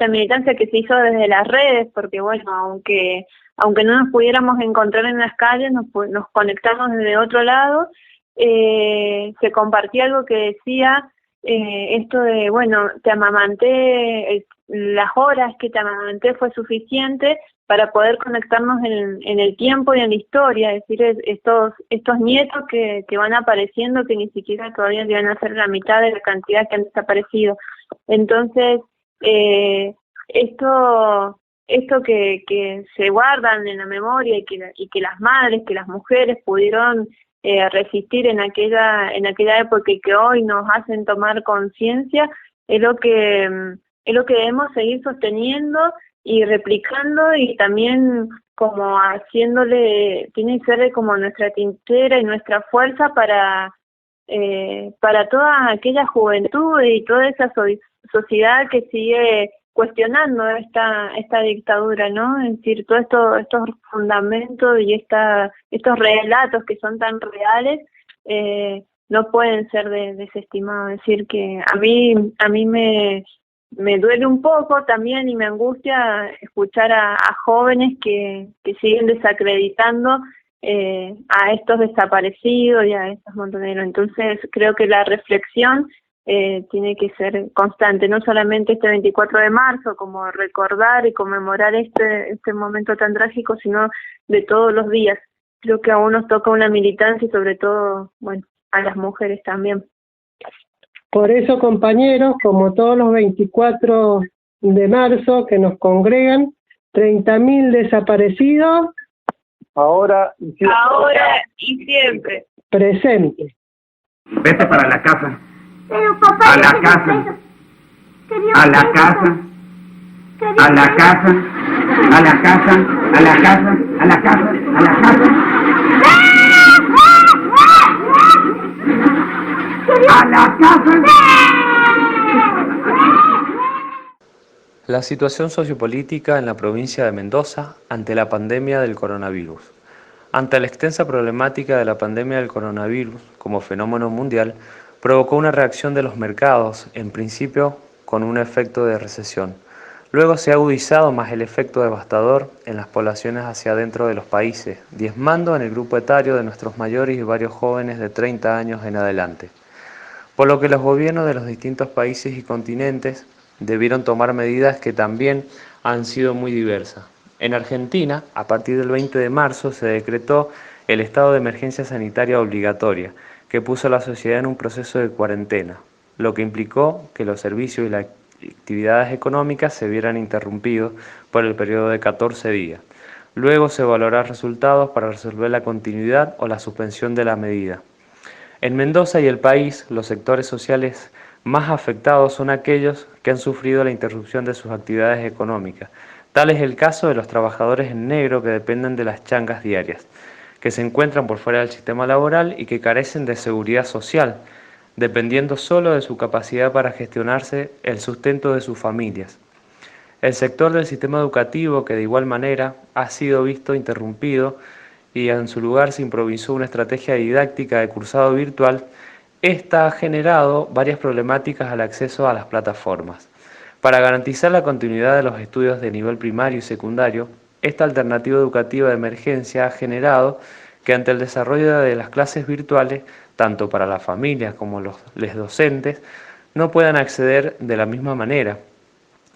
militancia que se hizo desde las redes, porque bueno, aunque no nos pudiéramos encontrar en las calles, nos conectamos desde otro lado, se compartía algo que decía esto de, bueno, te amamanté, las horas que te amamanté fue suficiente para poder conectarnos en el tiempo y en la historia, es decir, estos nietos que van apareciendo que ni siquiera todavía llegan a ser la mitad de la cantidad que han desaparecido. Entonces, esto que se guardan en la memoria y que las madres, que las mujeres pudieron resistir en aquella época y que hoy nos hacen tomar conciencia, es lo que debemos seguir sosteniendo y replicando, y también como haciéndole, tiene que ser como nuestra tintera y nuestra fuerza para toda aquella juventud y toda esa sociedad que sigue cuestionando esta dictadura, ¿no? Es decir, todos estos fundamentos y estos relatos que son tan reales no pueden ser desestimados. Es decir, que a mí me duele un poco también y me angustia escuchar a jóvenes que siguen desacreditando a estos desaparecidos y a estos montoneros. Entonces creo que la reflexión tiene que ser constante, no solamente este 24 de marzo, como recordar y conmemorar este momento tan trágico, sino de todos los días. Creo que aún nos toca una militancia y sobre todo, bueno, a las mujeres también. Por eso, compañeros, como todos los 24 de marzo que nos congregan, 30.000 desaparecidos. Ahora y siempre. Ahora y siempre. Presente. Vete para la casa. Pero papá, A la casa. A la casa. A la casa. A la casa. A la casa. A la casa. A la casa. A la casa. La situación sociopolítica en la provincia de Mendoza ante la pandemia del coronavirus. Ante la extensa problemática de la pandemia del coronavirus como fenómeno mundial, provocó una reacción de los mercados, en principio con un efecto de recesión. Luego se ha agudizado más el efecto devastador en las poblaciones hacia adentro de los países, diezmando en el grupo etario de nuestros mayores y varios jóvenes de 30 años en adelante. Por lo que los gobiernos de los distintos países y continentes debieron tomar medidas que también han sido muy diversas. En Argentina, a partir del 20 de marzo, se decretó el estado de emergencia sanitaria obligatoria, que puso a la sociedad en un proceso de cuarentena, lo que implicó que los servicios y las actividades económicas se vieran interrumpidos por el periodo de 14 días. Luego se evaluarán resultados para resolver la continuidad o la suspensión de la medida. En Mendoza y el país, los sectores sociales más afectados son aquellos que han sufrido la interrupción de sus actividades económicas. Tal es el caso de los trabajadores en negro que dependen de las changas diarias, que se encuentran por fuera del sistema laboral y que carecen de seguridad social, dependiendo solo de su capacidad para gestionarse el sustento de sus familias. El sector del sistema educativo, que de igual manera ha sido visto interrumpido y en su lugar se improvisó una estrategia didáctica de cursado virtual, esta ha generado varias problemáticas al acceso a las plataformas. Para garantizar la continuidad de los estudios de nivel primario y secundario, esta alternativa educativa de emergencia ha generado que ante el desarrollo de las clases virtuales, tanto para las familias como los docentes, no puedan acceder de la misma manera,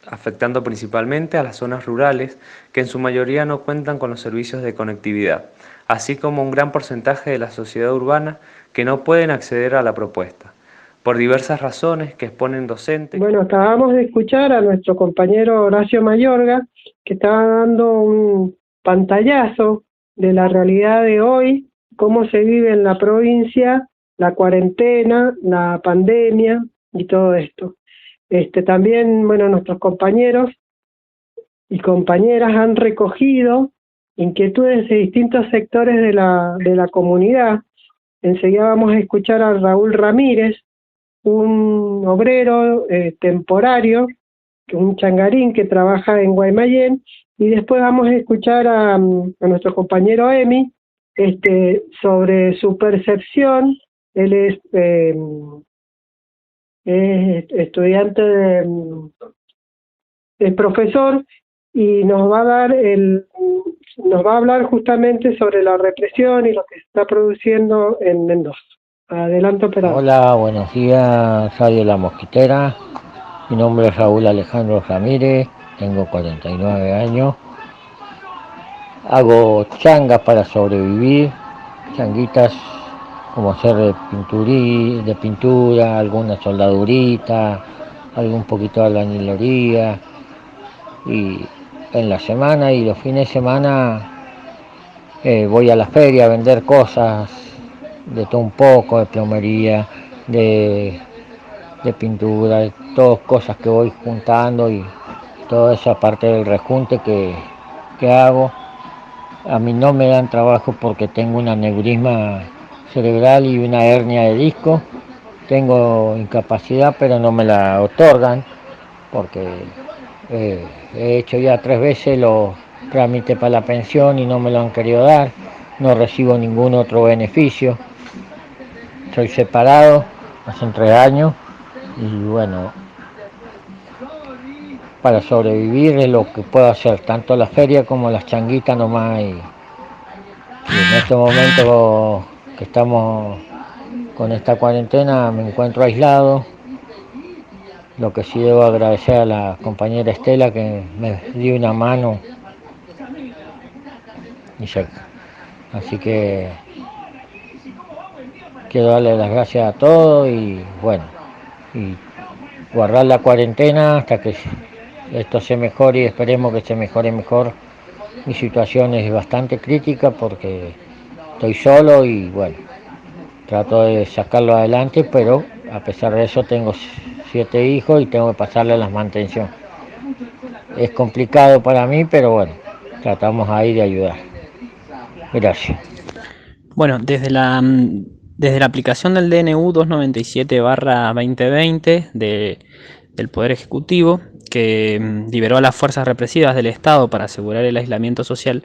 afectando principalmente a las zonas rurales que en su mayoría no cuentan con los servicios de conectividad, así como un gran porcentaje de la sociedad urbana que no pueden acceder a la propuesta, por diversas razones que exponen docentes. Bueno, acabamos de escuchar a nuestro compañero Horacio Mayorga, que estaba dando un pantallazo de la realidad de hoy, cómo se vive en la provincia, la cuarentena, la pandemia y todo esto. También, bueno, nuestros compañeros y compañeras han recogido inquietudes de distintos sectores de la comunidad. Enseguida vamos a escuchar a Raúl Ramírez, un obrero temporario, un changarín que trabaja en Guaymallén, y después vamos a escuchar a nuestro compañero Emi sobre su percepción. Él es estudiante es profesor y nos va a hablar justamente sobre la represión y lo que se está produciendo en Mendoza. Adelante, operador. Hola, buenos días, Radio La Mosquitera. Mi nombre es Raúl Alejandro Ramírez, tengo 49 años. Hago changas para sobrevivir, changuitas como hacer de pintura, alguna soldadurita, algún poquito de albañilería. Y en la semana y los fines de semana voy a la feria a vender cosas de todo un poco, de plomería, de pintura, de todas cosas que voy juntando y toda esa parte del rejunte que hago. A mí no me dan trabajo porque tengo un aneurisma cerebral y una hernia de disco. Tengo incapacidad, pero no me la otorgan porque He hecho ya 3 veces los trámites para la pensión y no me lo han querido dar. No recibo ningún otro beneficio. Estoy separado hace 3 años y bueno, para sobrevivir es lo que puedo hacer, tanto la feria como las changuitas nomás. Y en este momento que estamos con esta cuarentena me encuentro aislado. Lo que sí debo agradecer a la compañera Estela que me dio una mano y cerca. Así que quiero darle las gracias a todos y bueno, y guardar la cuarentena hasta que esto se mejore y esperemos que se mejore mejor. Mi situación es bastante crítica porque estoy solo y bueno, trato de sacarlo adelante, pero a pesar de eso tengo 7 hijos y tengo que pasarle las mantenciones. Es complicado para mí, pero bueno, tratamos ahí de ayudar. Gracias. Bueno, desde la aplicación del DNU 297/2020 del Poder Ejecutivo, que liberó a las fuerzas represivas del Estado para asegurar el aislamiento social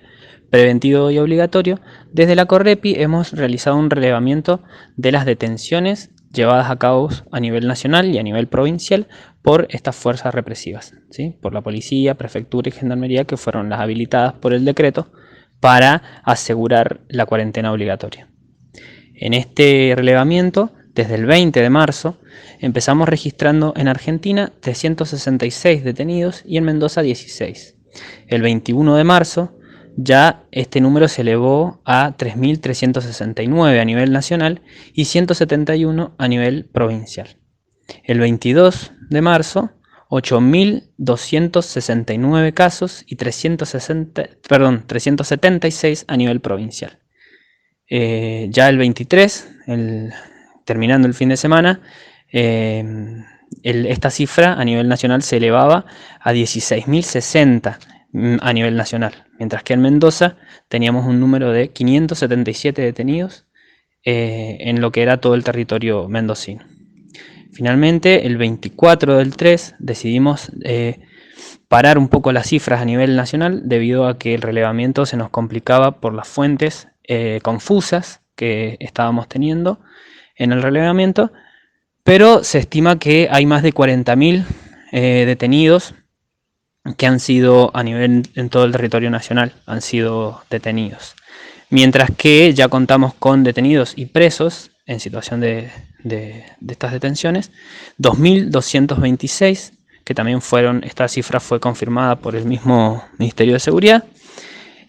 preventivo y obligatorio, desde la Correpi hemos realizado un relevamiento de las detenciones llevadas a cabo a nivel nacional y a nivel provincial por estas fuerzas represivas, ¿sí? Por la policía, prefectura y gendarmería, que fueron las habilitadas por el decreto para asegurar la cuarentena obligatoria. En este relevamiento, desde el 20 de marzo, empezamos registrando en Argentina 366 detenidos y en Mendoza 16. El 21 de marzo ya este número se elevó a 3.369 a nivel nacional y 171 a nivel provincial. El 22 de marzo, 8.269 casos y 376 a nivel provincial. Ya el 23, terminando el fin de semana, esta cifra a nivel nacional se elevaba a 16.060 a nivel nacional, mientras que en Mendoza teníamos un número de 577 detenidos en lo que era todo el territorio mendocino. Finalmente, el 24 del 3 decidimos parar un poco las cifras a nivel nacional debido a que el relevamiento se nos complicaba por las fuentes confusas que estábamos teniendo en el relevamiento, pero se estima que hay más de 40.000 detenidos que han sido en todo el territorio nacional, han sido detenidos. Mientras que ya contamos con detenidos y presos en situación de estas detenciones, 2.226, que también esta cifra fue confirmada por el mismo Ministerio de Seguridad.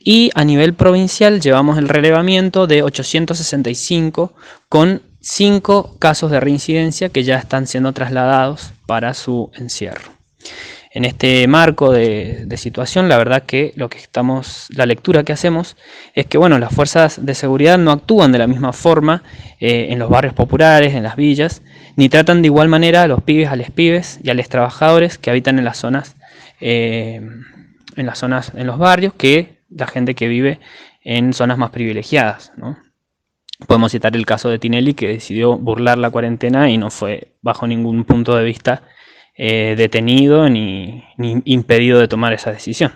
Y a nivel provincial llevamos el relevamiento de 865 con 5 casos de reincidencia que ya están siendo trasladados para su encierro. En este marco de situación, la verdad que la lectura que hacemos es que bueno, las fuerzas de seguridad no actúan de la misma forma en los barrios populares, en las villas, ni tratan de igual manera a los pibes, a les pibes y a los trabajadores que habitan en las zonas, en los barrios, que la gente que vive en zonas más privilegiadas, ¿no? Podemos citar el caso de Tinelli, que decidió burlar la cuarentena y no fue bajo ningún punto de vista detenido ni impedido de tomar esa decisión.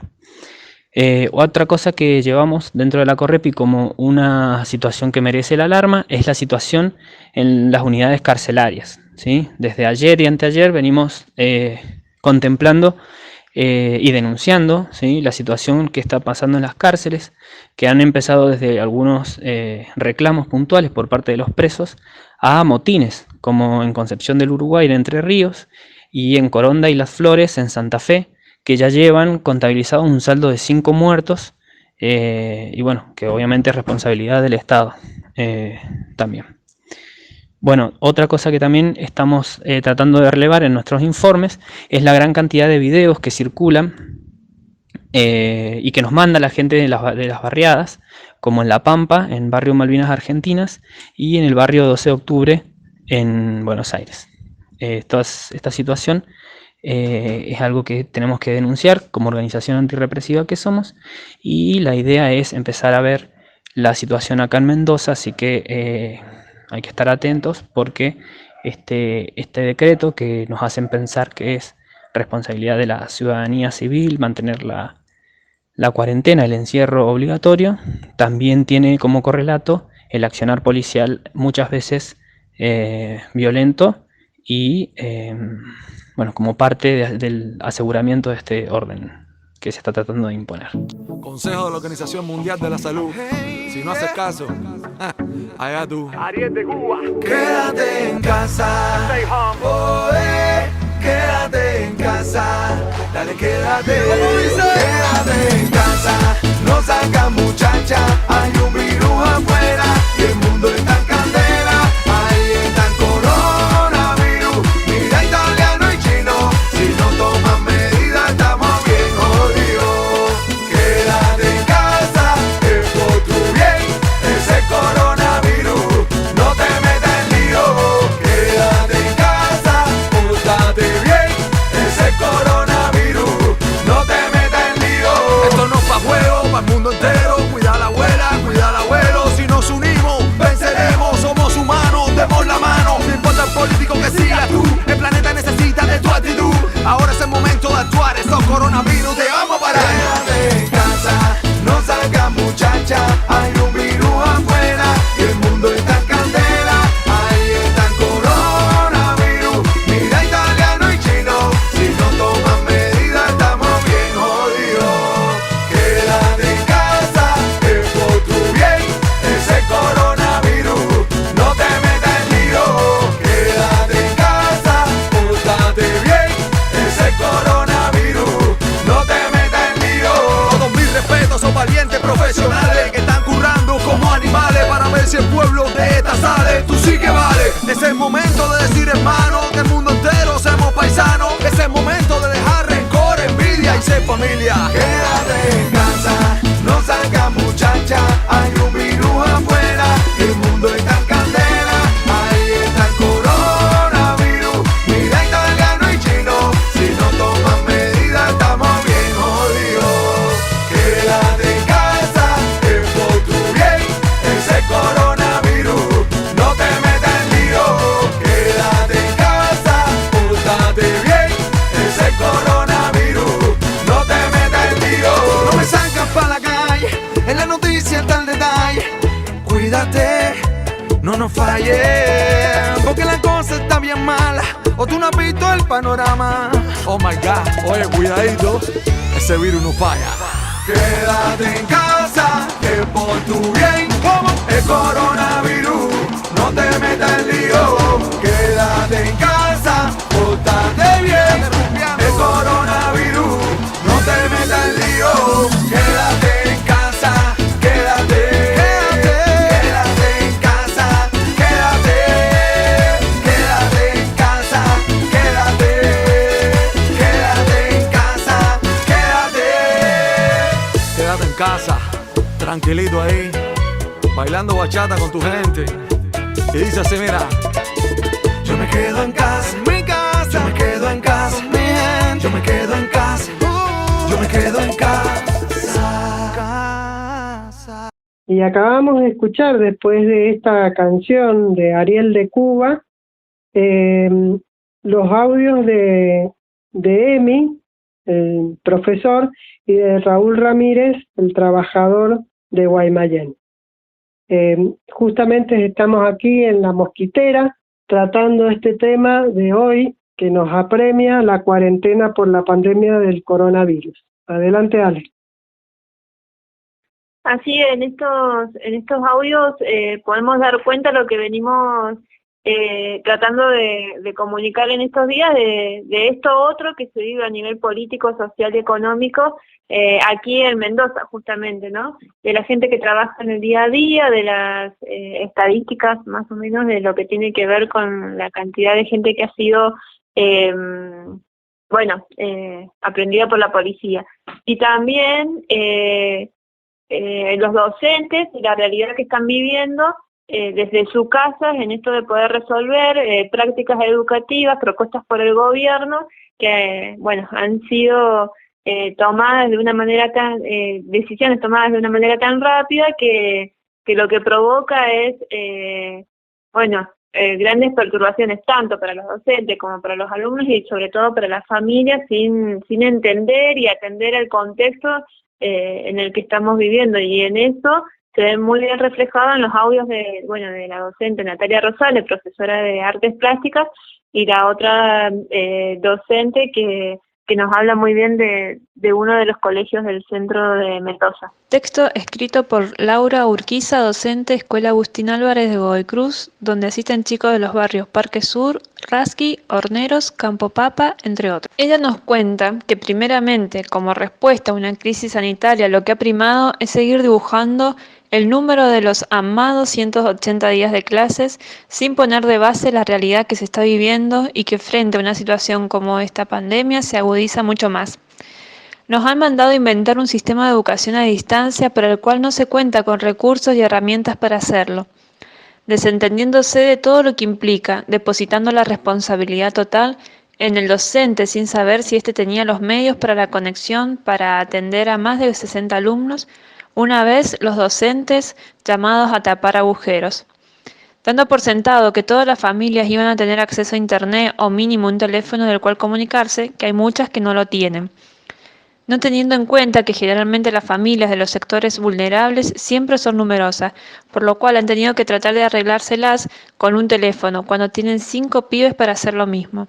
Otra cosa que llevamos dentro de la Correpi como una situación que merece la alarma es la situación en las unidades carcelarias, ¿sí? Desde ayer y anteayer venimos contemplando y denunciando, ¿sí?, la situación que está pasando en las cárceles, que han empezado desde algunos reclamos puntuales por parte de los presos a motines, como en Concepción del Uruguay, en Entre Ríos, y en Coronda y Las Flores, en Santa Fe, que ya llevan contabilizado un saldo de 5 muertos, y bueno, que obviamente es responsabilidad del Estado también. Bueno, otra cosa que también estamos tratando de relevar en nuestros informes es la gran cantidad de videos que circulan y que nos manda la gente de las barriadas, como en La Pampa, en Barrio Malvinas Argentinas, y en el barrio 12 de Octubre, en Buenos Aires. Esta situación es algo que tenemos que denunciar como organización antirrepresiva que somos, y la idea es empezar a ver la situación acá en Mendoza, así que hay que estar atentos porque este decreto, que nos hacen pensar que es responsabilidad de la ciudadanía civil mantener la cuarentena, el encierro obligatorio. También tiene como correlato el accionar policial muchas veces violento y bueno, como parte del aseguramiento de este orden que se está tratando de imponer. Consejo de la Organización Mundial de la Salud. Si no haces caso, allá tú. Ariel de Cuba. Quédate en casa. Stay home. Quédate en casa. Dale, quédate. Quédate en casa. No salgas, muchacha. Hay un virus afuera y el mundo está en candela. Ahí está el coronavirus. Mira, italiano y chino. Si no toman medidas, estamos bien jodidos. Quédate en casa, es por tu bien. Ese coronavirus no te metas en lío. Quédate en casa, pórtate bien. Ese coronavirus no te metas en lío. Esto no es pa' juego, pa' el mundo entero. Cuida a la abuela, cuida al abuelo. Si nos unimos, venceremos. Somos humanos, demos la mano. No importa el político que sigas tú. El planeta necesita de tu actitud. Ahora es el momento de actuar. Estos coronavirus te vamos a parar. Quédate en casa, no salgas, muchacha. Hay un virus afuera y el mundo está en candela. Ahí está el coronavirus. Mira, italiano y chino. Si no toman medidas, estamos bien jodidos. Quédate en casa, es por tu bien. Ese coronavirus no te metas en lío. Quédate en casa, pórtate bien. Ese coronavirus no te metas en lío. Todos mis respetos, son valientes profesionales que están currando como animales para ver si el pueblo de esta sale. Tú sí que vale. Es el momento de decir, hermano, que el mundo entero seamos paisanos. Es el momento de dejar rencor, envidia y ser familia. Quédate en casa, no salgas, muchacha. Hay un virus afuera y el mundo está en candela. Ahí está el coronavirus. Mira, italiano y chino. Si no toman medidas, estamos bien jodidos. Quédate en casa, es por tu bien. Ese coronavirus no te metas en lío. Quédate en casa, pórtate bien. Ese coronavirus no te metas en lío. No me sacas pa' la calle, en la noticia está el detalle. Cuídate, no nos falles, porque la cosa está bien mala. O tú no has visto el panorama. Oh my God, oye, cuidadito, ese virus no falla. Quédate en casa, que por tu bien. ¿Cómo? El coronavirus no te metas en lío. Quédate en casa, pórtate bien. El coronavirus no te metas en lío. Quédate en casa, quédate. Quédate en casa, quédate. Quédate en casa, quédate. Quédate en casa, quédate. Quédate en casa, tranquilito ahí, bailando bachata con tu gente. Y dice así, mira. Yo me quedo en casa, en mi casa. Yo me quedo en casa, mi gente. Yo me quedo en casa. Yo me quedo en casa. Y acabamos de escuchar, después de esta canción de Ariel de Cuba, los audios de Emi, el profesor, y de Raúl Ramírez, el trabajador de Guaymallén. Justamente estamos aquí en La Mosquitera tratando este tema de hoy que nos apremia la cuarentena por la pandemia del coronavirus. Adelante, Ale. Así, en estos audios podemos dar cuenta de lo que venimos tratando de comunicar en estos días, de esto otro que se vive a nivel político, social y económico, aquí en Mendoza, justamente, ¿no? De la gente que trabaja en el día a día, de las estadísticas más o menos de lo que tiene que ver con la cantidad de gente que ha sido, aprendida por la policía. Y también los docentes y la realidad que están viviendo desde sus casas en esto de poder resolver prácticas educativas propuestas por el gobierno que, han sido tomadas de una manera tan, decisiones tomadas de una manera tan rápida que lo que provoca es, grandes perturbaciones tanto para los docentes como para los alumnos y sobre todo para las familias sin entender y atender el contexto en el que estamos viviendo, y en eso se ve muy bien reflejado en los audios de la docente Natalia Rosales, profesora de artes plásticas, y la otra docente que nos habla muy bien de uno de los colegios del centro de Mendoza. Texto escrito por Laura Urquiza, docente, Escuela Agustín Álvarez de Godoy Cruz, donde asisten chicos de los barrios Parque Sur, Rasqui, Horneros, Campo Papa, entre otros. Ella nos cuenta que primeramente, como respuesta a una crisis sanitaria, lo que ha primado es seguir dibujando el número de los amados 180 días de clases sin poner de base la realidad que se está viviendo y que frente a una situación como esta pandemia se agudiza mucho más. Nos han mandado inventar un sistema de educación a distancia para el cual no se cuenta con recursos y herramientas para hacerlo, desentendiéndose de todo lo que implica, depositando la responsabilidad total en el docente sin saber si éste tenía los medios para la conexión para atender a más de 60 alumnos, una vez los docentes llamados a tapar agujeros. Dando por sentado que todas las familias iban a tener acceso a internet o mínimo un teléfono del cual comunicarse, que hay muchas que no lo tienen. No teniendo en cuenta que generalmente las familias de los sectores vulnerables siempre son numerosas, por lo cual han tenido que tratar de arreglárselas con un teléfono, cuando tienen 5 pibes para hacer lo mismo.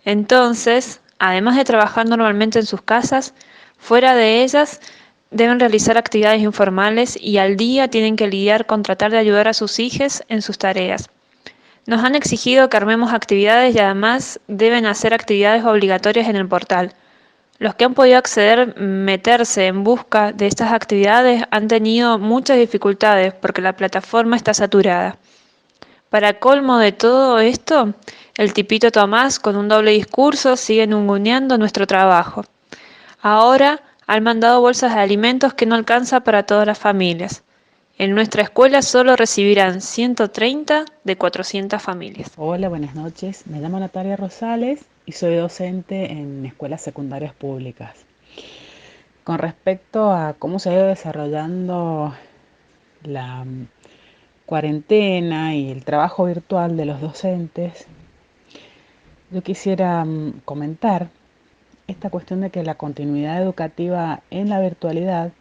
Entonces, además de trabajar normalmente en sus casas, fuera de ellas, deben realizar actividades informales y al día tienen que lidiar con tratar de ayudar a sus hijos en sus tareas. Nos han exigido que armemos actividades y además deben hacer actividades obligatorias en el portal. Los que han podido acceder, meterse en busca de estas actividades han tenido muchas dificultades porque la plataforma está saturada. Para colmo de todo esto, el tipito Tomás con un doble discurso sigue ninguneando nuestro trabajo. Ahora han mandado bolsas de alimentos que no alcanza para todas las familias. En nuestra escuela solo recibirán 130 de 400 familias. Hola, buenas noches. Me llamo Natalia Rosales y soy docente en escuelas secundarias públicas. Con respecto a cómo se ha ido desarrollando la cuarentena y el trabajo virtual de los docentes, yo quisiera comentar esta cuestión de que la continuidad educativa en la virtualidad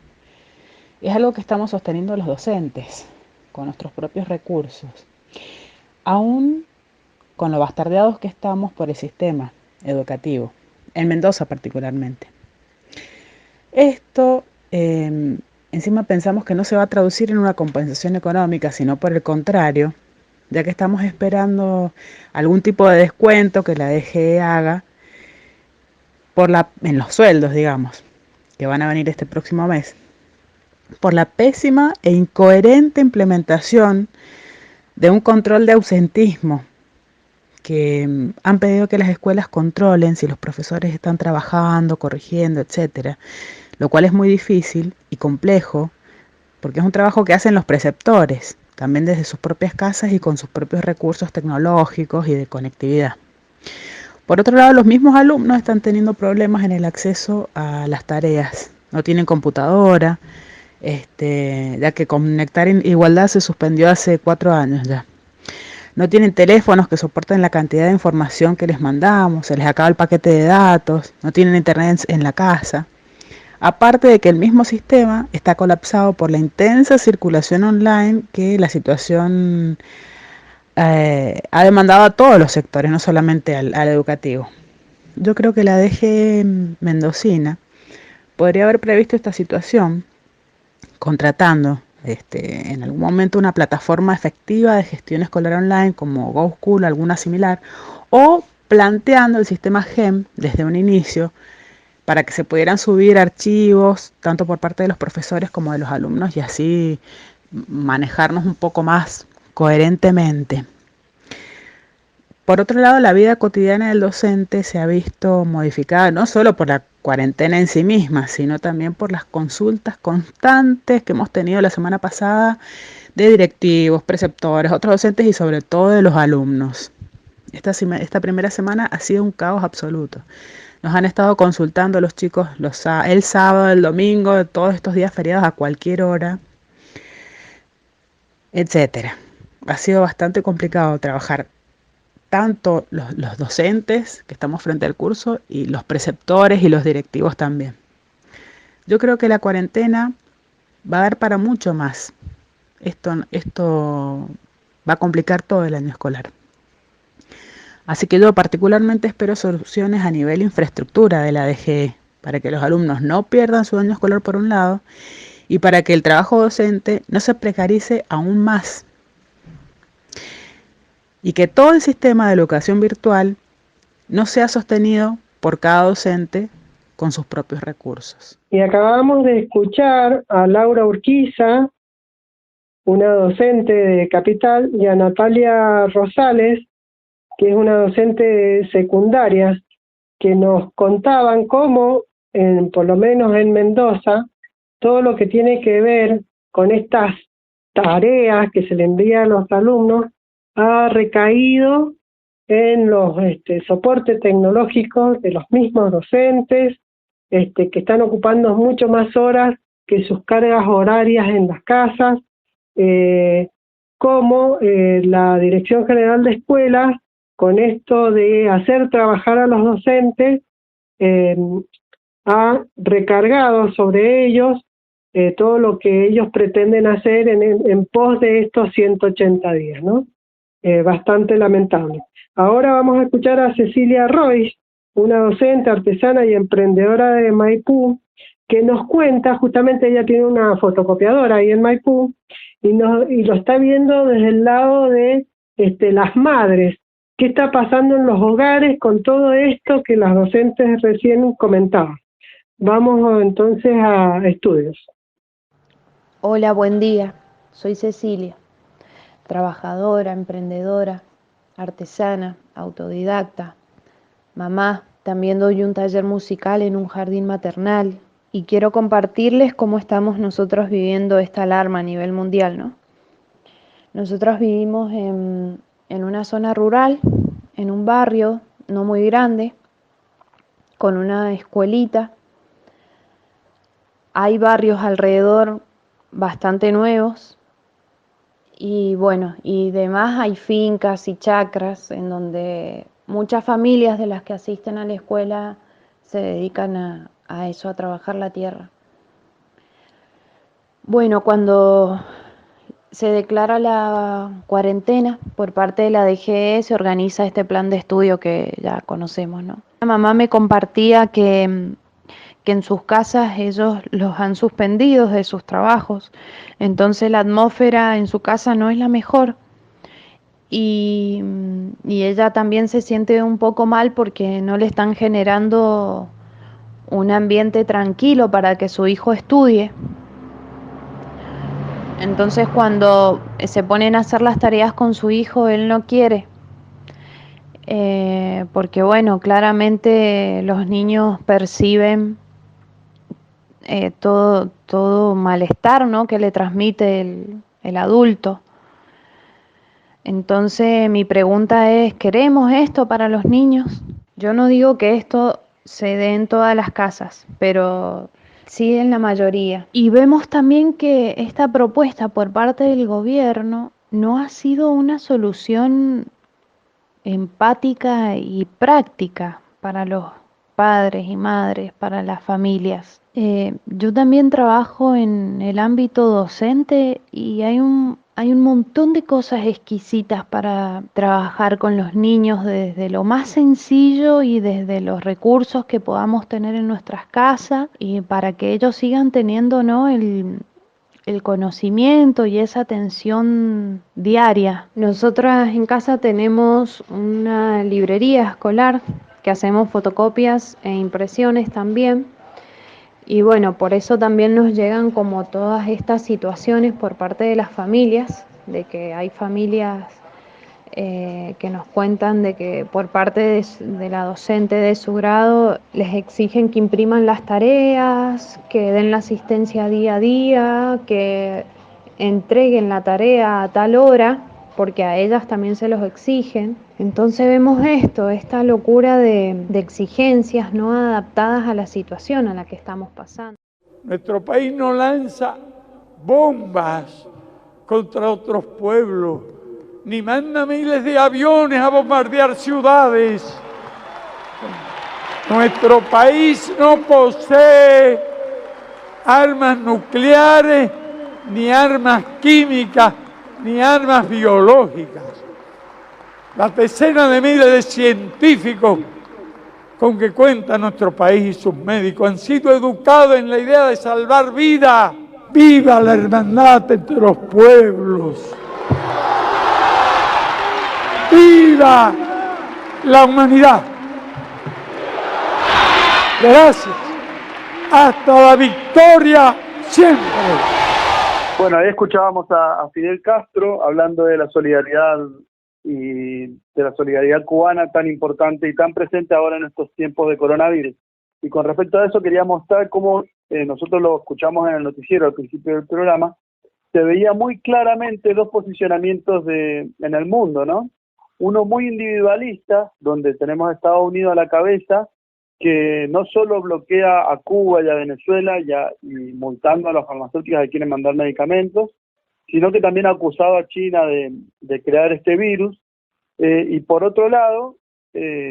es algo que estamos sosteniendo los docentes con nuestros propios recursos, aún con lo bastardeados que estamos por el sistema educativo, en Mendoza particularmente. Esto, encima pensamos que no se va a traducir en una compensación económica, sino por el contrario, ya que estamos esperando algún tipo de descuento que la DGE haga en los sueldos, digamos, que van a venir este próximo mes, por la pésima e incoherente implementación de un control de ausentismo que han pedido que las escuelas controlen si los profesores están trabajando, corrigiendo, etcétera, lo cual es muy difícil y complejo porque es un trabajo que hacen los preceptores, también desde sus propias casas y con sus propios recursos tecnológicos y de conectividad. Por otro lado, los mismos alumnos están teniendo problemas en el acceso a las tareas. No tienen computadora, ya que Conectar Igualdad se suspendió hace 4 años ya. No tienen teléfonos que soporten la cantidad de información que les mandamos, se les acaba el paquete de datos, no tienen internet en la casa. Aparte de que el mismo sistema está colapsado por la intensa circulación online que la situación ha demandado a todos los sectores, no solamente al educativo. Yo creo que la DG mendocina podría haber previsto esta situación contratando en algún momento una plataforma efectiva de gestión escolar online como GoSchool o alguna similar, o planteando el sistema GEM desde un inicio para que se pudieran subir archivos tanto por parte de los profesores como de los alumnos y así manejarnos un poco más coherentemente. Por otro lado, la vida cotidiana del docente se ha visto modificada no solo por la cuarentena en sí misma, sino también por las consultas constantes que hemos tenido la semana pasada de directivos, preceptores, otros docentes y sobre todo de los alumnos. Esta primera semana ha sido un caos absoluto. Nos han estado consultando los chicos el sábado, el domingo, todos estos días feriados a cualquier hora, etcétera. ha sido bastante complicado trabajar tanto los docentes que estamos frente al curso y los preceptores y los directivos también. Yo creo que la cuarentena va a dar para mucho más. Esto va a complicar todo el año escolar. Así que yo particularmente espero soluciones a nivel infraestructura de la DGE para que los alumnos no pierdan su año escolar por un lado y para que el trabajo docente no se precarice aún más. Y que todo el sistema de educación virtual no sea sostenido por cada docente con sus propios recursos. Y acabamos de escuchar a Laura Urquiza, una docente de Capital, y a Natalia Rosales, que es una docente de secundaria, que nos contaban cómo, por lo menos en Mendoza, todo lo que tiene que ver con estas tareas que se le envía a los alumnos ha recaído en los soportes tecnológicos de los mismos docentes, que están ocupando mucho más horas que sus cargas horarias en las casas, como la Dirección General de Escuelas, con esto de hacer trabajar a los docentes, ha recargado sobre ellos todo lo que ellos pretenden hacer en pos de estos 180 días, ¿no? Bastante lamentable. Ahora vamos a escuchar a Cecilia Roy, una docente, artesana y emprendedora de Maipú, que nos cuenta, justamente ella tiene una fotocopiadora ahí en Maipú, y lo está viendo desde el lado de las madres. ¿Qué está pasando en los hogares con todo esto que las docentes recién comentaban? Vamos entonces a estudios. Hola, buen día. Soy Cecilia, trabajadora, emprendedora, artesana, autodidacta, mamá. También doy un taller musical en un jardín maternal y quiero compartirles cómo estamos nosotros viviendo esta alarma a nivel mundial, ¿no? Nosotros vivimos en una zona rural, en un barrio no muy grande, con una escuelita. Hay barrios alrededor bastante nuevos y bueno, y demás hay fincas y chacras en donde muchas familias de las que asisten a la escuela se dedican a eso, a trabajar la tierra. Bueno, cuando se declara la cuarentena por parte de la DGE, se organiza este plan de estudio que ya conocemos, ¿no? La mamá me compartía que en sus casas ellos los han suspendido de sus trabajos, entonces la atmósfera en su casa no es la mejor y ella también se siente un poco mal porque no le están generando un ambiente tranquilo para que su hijo estudie. Entonces cuando se ponen a hacer las tareas con su hijo, él no quiere, porque bueno, claramente los niños perciben todo malestar, ¿no?, que le transmite el adulto. Entonces mi pregunta es, ¿queremos esto para los niños? Yo no digo que esto se dé en todas las casas, pero sí en la mayoría. Y vemos también que esta propuesta por parte del gobierno no ha sido una solución empática y práctica para los padres y madres, para las familias. Yo también trabajo en el ámbito docente y hay un montón de cosas exquisitas para trabajar con los niños, desde lo más sencillo y desde los recursos que podamos tener en nuestras casas, y para que ellos sigan teniendo, ¿no?, el conocimiento y esa atención diaria. Nosotras en casa tenemos una librería escolar que hacemos fotocopias e impresiones también. Y bueno, por eso también nos llegan como todas estas situaciones por parte de las familias, de que hay familias que nos cuentan de que por parte de la docente de su grado les exigen que impriman las tareas, que den la asistencia día a día, que entreguen la tarea a tal hora, porque a ellas también se los exigen. Entonces vemos esta locura de exigencias no adaptadas a la situación a la que estamos pasando. Nuestro país no lanza bombas contra otros pueblos, ni manda miles de aviones a bombardear ciudades. Nuestro país no posee armas nucleares, ni armas químicas, ni armas biológicas. Las decenas de miles de científicos con que cuenta nuestro país y sus médicos han sido educados en la idea de salvar vidas. ¡Viva la hermandad entre los pueblos! ¡Viva la humanidad! Gracias. Hasta la victoria siempre. Bueno, ahí escuchábamos a Fidel Castro hablando de la solidaridad y de la solidaridad cubana tan importante y tan presente ahora en estos tiempos de coronavirus. Y con respecto a eso quería mostrar cómo nosotros lo escuchamos en el noticiero al principio del programa, se veía muy claramente dos posicionamientos en el mundo, ¿no? Uno muy individualista, donde tenemos a Estados Unidos a la cabeza, que no solo bloquea a Cuba y a Venezuela y multando a las farmacéuticas que quieren mandar medicamentos, sino que también ha acusado a China de crear este virus, y por otro lado,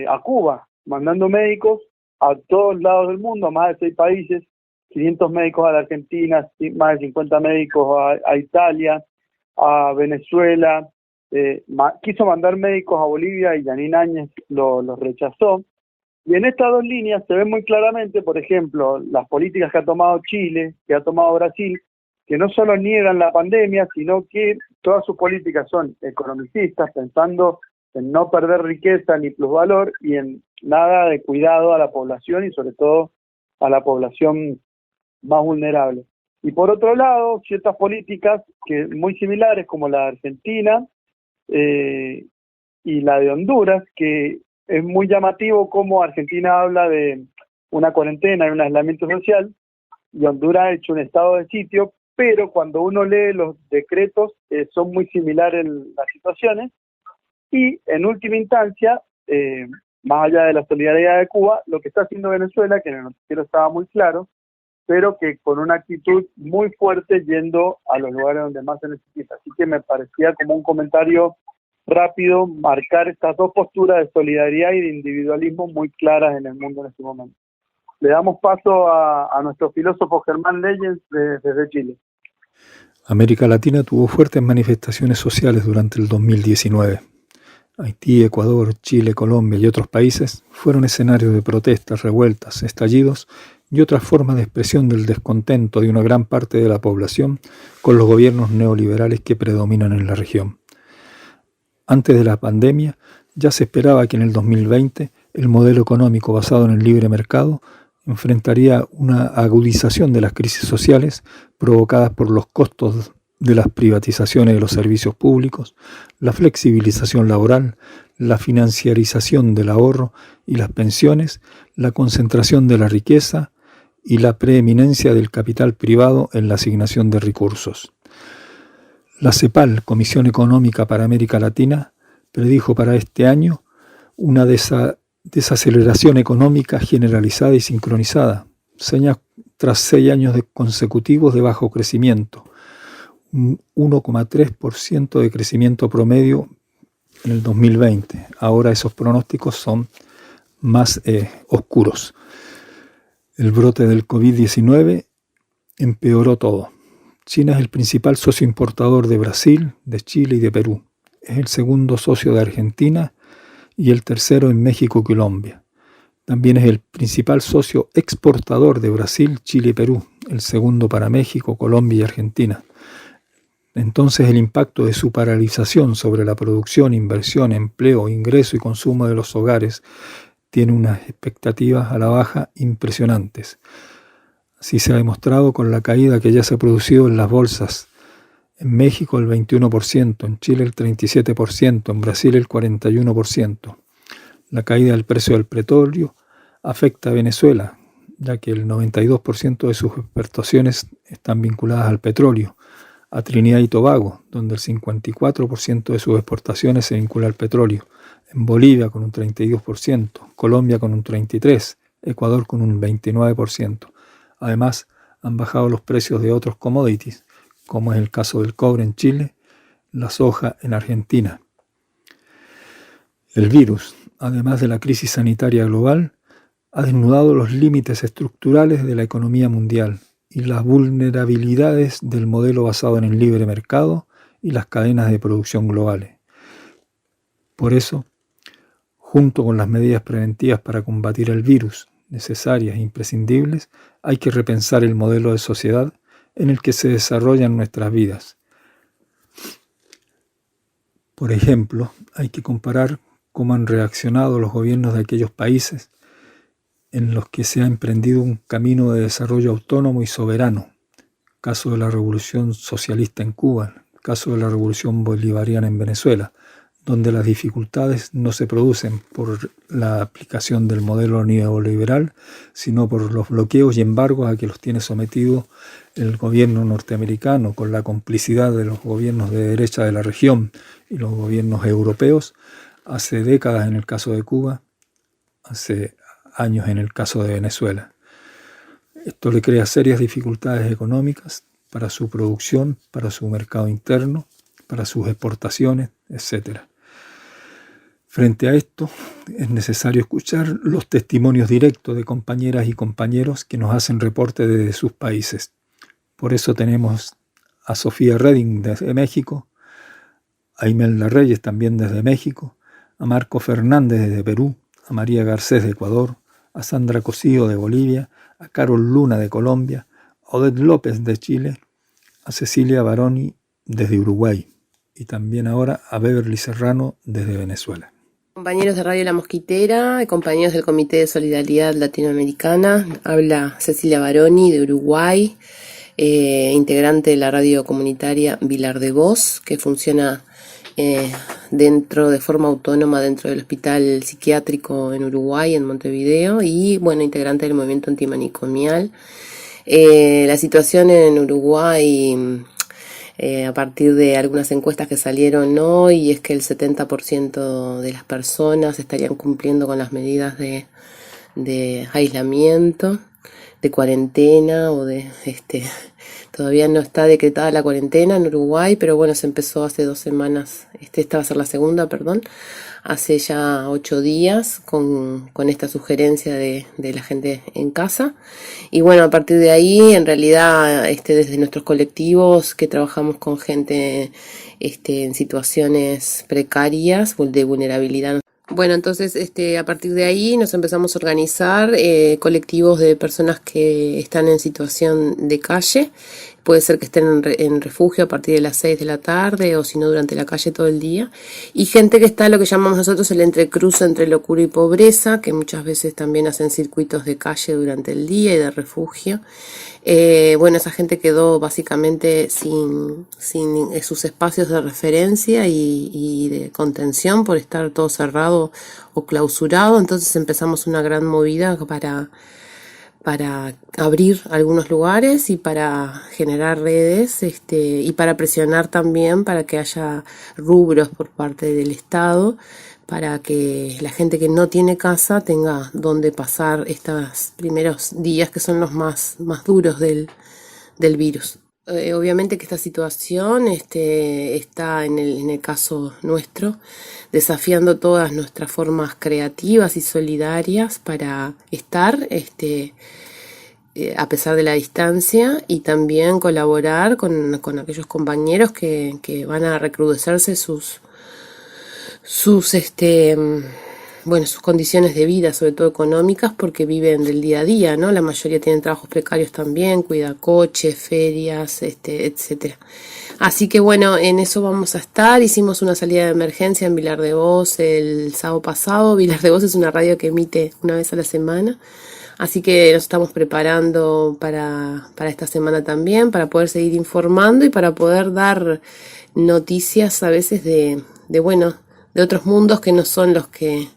a Cuba, mandando médicos a todos lados del mundo, a más de 6 países, 500 médicos a la Argentina, más de 50 médicos a Italia, a Venezuela, quiso mandar médicos a Bolivia y Yanine Áñez los rechazó. Y en estas dos líneas se ve muy claramente, por ejemplo, las políticas que ha tomado Chile, que ha tomado Brasil, que no solo niegan la pandemia, sino que todas sus políticas son economicistas, pensando en no perder riqueza ni plusvalor y en nada de cuidado a la población y sobre todo a la población más vulnerable. Y por otro lado, ciertas políticas que muy similares como la de Argentina y la de Honduras, que es muy llamativo cómo Argentina habla de una cuarentena y un aislamiento social y Honduras ha hecho un estado de sitio, pero cuando uno lee los decretos son muy similares las situaciones y en última instancia, más allá de la solidaridad de Cuba, lo que está haciendo Venezuela, que en el noticiero estaba muy claro, pero que con una actitud muy fuerte yendo a los lugares donde más se necesita. Así que me parecía como un comentario rápido marcar estas dos posturas de solidaridad y de individualismo muy claras en el mundo en este momento. Le damos paso a nuestro filósofo Germán Leyens desde Chile. América Latina tuvo fuertes manifestaciones sociales durante el 2019. Haití, Ecuador, Chile, Colombia y otros países fueron escenarios de protestas, revueltas, estallidos y otras formas de expresión del descontento de una gran parte de la población con los gobiernos neoliberales que predominan en la región. Antes de la pandemia, ya se esperaba que en el 2020 el modelo económico basado en el libre mercado enfrentaría una agudización de las crisis sociales provocadas por los costos de las privatizaciones de los servicios públicos, la flexibilización laboral, la financiarización del ahorro y las pensiones, la concentración de la riqueza y la preeminencia del capital privado en la asignación de recursos. La CEPAL, Comisión Económica para América Latina, predijo para este año una desaceleración económica generalizada y sincronizada, tras 6 años consecutivos de bajo crecimiento, un 1,3% de crecimiento promedio en el 2020. Ahora esos pronósticos son más oscuros. El brote del COVID-19 empeoró todo. China es el principal socio importador de Brasil, de Chile y de Perú. Es el segundo socio de Argentina y el tercero en México y Colombia. También es el principal socio exportador de Brasil, Chile y Perú, el segundo para México, Colombia y Argentina. Entonces el impacto de su paralización sobre la producción, inversión, empleo, ingreso y consumo de los hogares tiene unas expectativas a la baja impresionantes. Así se ha demostrado con la caída que ya se ha producido en las bolsas. En México el 21%, en Chile el 37%, en Brasil el 41%. La caída del precio del petróleo afecta a Venezuela, ya que el 92% de sus exportaciones están vinculadas al petróleo, a Trinidad y Tobago, donde el 54% de sus exportaciones se vincula al petróleo, en Bolivia con un 32%, Colombia con un 33%, Ecuador con un 29%. Además, han bajado los precios de otros commodities, como es el caso del cobre en Chile, la soja en Argentina. El virus, además de la crisis sanitaria global, ha desnudado los límites estructurales de la economía mundial y las vulnerabilidades del modelo basado en el libre mercado y las cadenas de producción globales. Por eso, junto con las medidas preventivas para combatir el virus, necesarias e imprescindibles, hay que repensar el modelo de sociedad en el que se desarrollan nuestras vidas. Por ejemplo, hay que comparar cómo han reaccionado los gobiernos de aquellos países en los que se ha emprendido un camino de desarrollo autónomo y soberano. Caso de la Revolución Socialista en Cuba, caso de la Revolución Bolivariana en Venezuela, donde las dificultades no se producen por la aplicación del modelo neoliberal, sino por los bloqueos y embargos a que los tiene sometidos el gobierno norteamericano, con la complicidad de los gobiernos de derecha de la región y los gobiernos europeos, hace décadas en el caso de Cuba, hace años en el caso de Venezuela. Esto le crea serias dificultades económicas para su producción, para su mercado interno, para sus exportaciones, etc. Frente a esto, es necesario escuchar los testimonios directos de compañeras y compañeros que nos hacen reporte desde sus países. Por eso tenemos a Sofía Redding desde México, a Imelda Reyes también desde México, a Marco Fernández desde Perú, a María Garcés de Ecuador, a Sandra Cosío de Bolivia, a Carol Luna de Colombia, a Odette López de Chile, a Cecilia Baroni desde Uruguay y también ahora a Beverly Serrano desde Venezuela. Compañeros de Radio La Mosquitera y compañeros del Comité de Solidaridad Latinoamericana, habla Cecilia Baroni de Uruguay, integrante de la radio comunitaria Vilar de Voz, que funciona de forma autónoma dentro del hospital psiquiátrico en Uruguay, en Montevideo, y bueno, integrante del movimiento antimanicomial. La situación en Uruguay, a partir de algunas encuestas que salieron hoy, es que el 70% de las personas estarían cumpliendo con las medidas de aislamiento, de cuarentena o de todavía no está decretada la cuarentena en Uruguay, pero bueno, se empezó hace 2 semanas, esta va a ser la segunda, hace ya 8 días con esta sugerencia de la gente en casa. Y bueno, a partir de ahí, en realidad, desde nuestros colectivos que trabajamos con gente en situaciones precarias, de vulnerabilidad. Bueno, entonces a partir de ahí nos empezamos a organizar colectivos de personas que están en situación de calle. Puede ser que estén en refugio a partir de las 6 de la tarde o si no durante la calle todo el día. Y gente que está lo que llamamos nosotros el entrecruce entre locura y pobreza, que muchas veces también hacen circuitos de calle durante el día y de refugio. Bueno, esa gente quedó básicamente sin sus espacios de referencia y de contención por estar todo cerrado o clausurado. Entonces empezamos una gran movida para abrir algunos lugares y para generar redes y para presionar también para que haya rubros por parte del Estado para que la gente que no tiene casa tenga donde pasar estos primeros días que son los más duros del virus. Obviamente que esta situación está en el caso nuestro desafiando todas nuestras formas creativas y solidarias para estar a pesar de la distancia y también colaborar con aquellos compañeros que van a recrudecerse sus condiciones de vida, sobre todo económicas, porque viven del día a día, ¿no? La mayoría tienen trabajos precarios también, cuidacoches, ferias, etcétera. Así que bueno, en eso vamos a estar. Hicimos una salida de emergencia en Vilar de Voz el sábado pasado. Vilar de Voz es una radio que emite una vez a la semana. Así que nos estamos preparando para esta semana también, para poder seguir informando y para poder dar noticias a veces de otros mundos que no son los que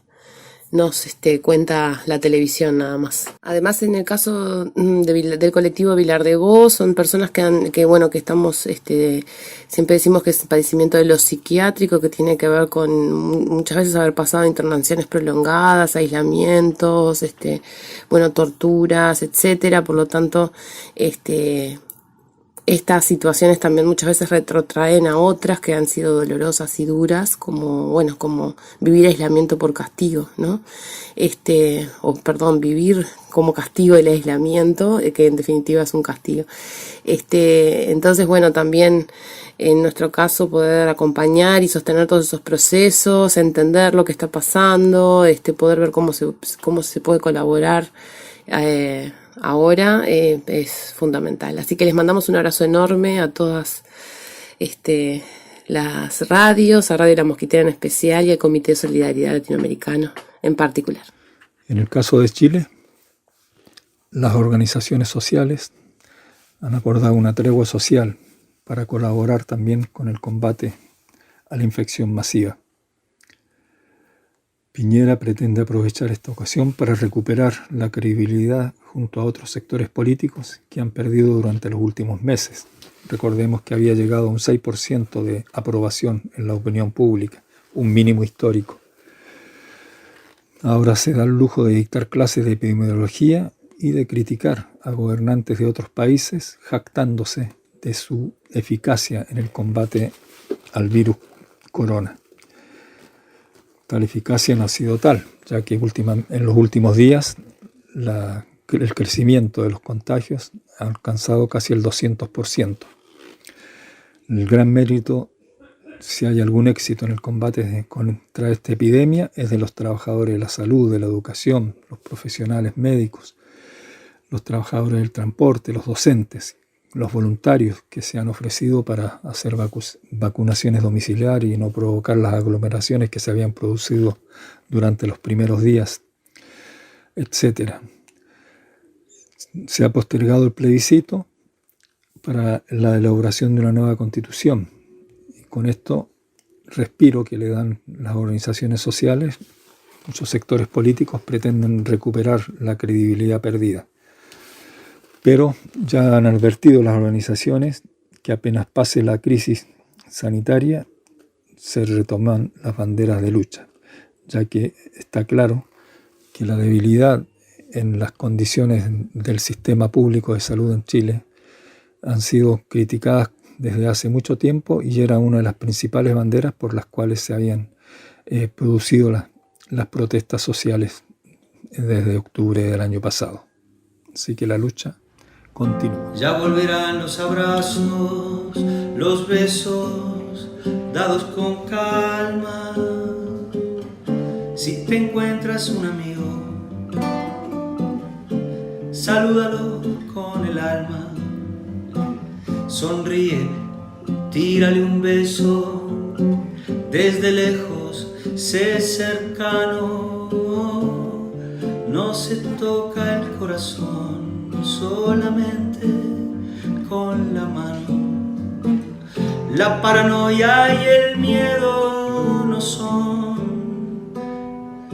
nos cuenta la televisión nada más. Además, en el caso del colectivo Vilar de Voz, son personas que estamos, siempre decimos que es padecimiento de lo psiquiátrico, que tiene que ver con muchas veces haber pasado internaciones prolongadas, aislamientos, torturas, etcétera. Por lo tanto, Estas situaciones también muchas veces retrotraen a otras que han sido dolorosas y duras, como vivir aislamiento por castigo, ¿no? Vivir como castigo el aislamiento, que en definitiva es un castigo. Entonces, también en nuestro caso poder acompañar y sostener todos esos procesos, entender lo que está pasando, poder ver cómo se puede colaborar ahora es fundamental. Así que les mandamos un abrazo enorme a todas las radios, a Radio La Mosquitera en especial y al Comité de Solidaridad Latinoamericano en particular. En el caso de Chile, las organizaciones sociales han acordado una tregua social para colaborar también con el combate a la infección masiva. Piñera pretende aprovechar esta ocasión para recuperar la credibilidad junto a otros sectores políticos que han perdido durante los últimos meses. Recordemos que había llegado a un 6% de aprobación en la opinión pública, un mínimo histórico. Ahora se da el lujo de dictar clases de epidemiología y de criticar a gobernantes de otros países, jactándose de su eficacia en el combate al virus corona. Tal eficacia no ha sido tal, ya que en los últimos días el crecimiento de los contagios ha alcanzado casi el 200%. El gran mérito, si hay algún éxito en el combate contra esta epidemia, es de los trabajadores de la salud, de la educación, los profesionales médicos, los trabajadores del transporte, los docentes, los voluntarios que se han ofrecido para hacer vacunaciones domiciliarias y no provocar las aglomeraciones que se habían producido durante los primeros días, etc. Se ha postergado el plebiscito para la elaboración de una nueva constitución. Y con esto respiro que le dan las organizaciones sociales, muchos sectores políticos pretenden recuperar la credibilidad perdida. Pero ya han advertido las organizaciones que apenas pase la crisis sanitaria se retoman las banderas de lucha, ya que está claro que la debilidad en las condiciones del sistema público de salud en Chile han sido criticadas desde hace mucho tiempo y era una de las principales banderas por las cuales se habían producido las protestas sociales desde octubre del año pasado. Así que la lucha continúa. Ya volverán los abrazos, los besos dados con calma. Si te encuentras un amigo, salúdalo con el alma. Sonríe, tírale un beso, desde lejos, sé cercano. No se toca el corazón solamente con la mano. La paranoia y el miedo no son,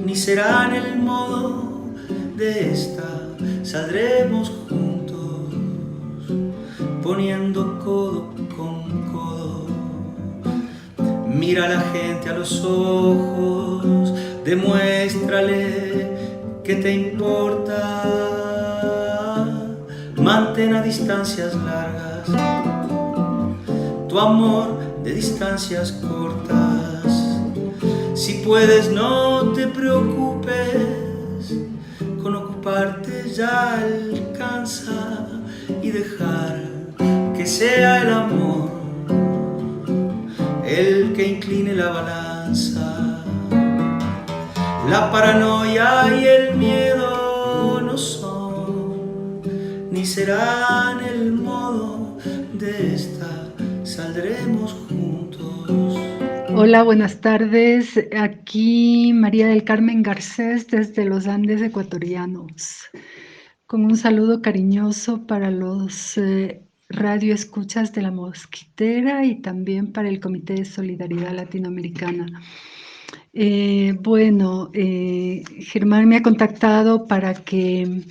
ni serán el modo de esta. Saldremos juntos, poniendo codo con codo. Mira a la gente a los ojos, demuéstrale que te importa. Mantén a distancias largas tu amor de distancias cortas. Si puedes, no te preocupes, con ocuparte ya alcanza, y dejar que sea el amor el que incline la balanza. La paranoia y el miedo no son, ni serán el modo de esta. Saldremos juntos. Hola, buenas tardes. Aquí María del Carmen Garcés desde los Andes ecuatorianos, con un saludo cariñoso para los radioescuchas de La Mosquitera y también para el Comité de Solidaridad Latinoamericana. Germán me ha contactado para que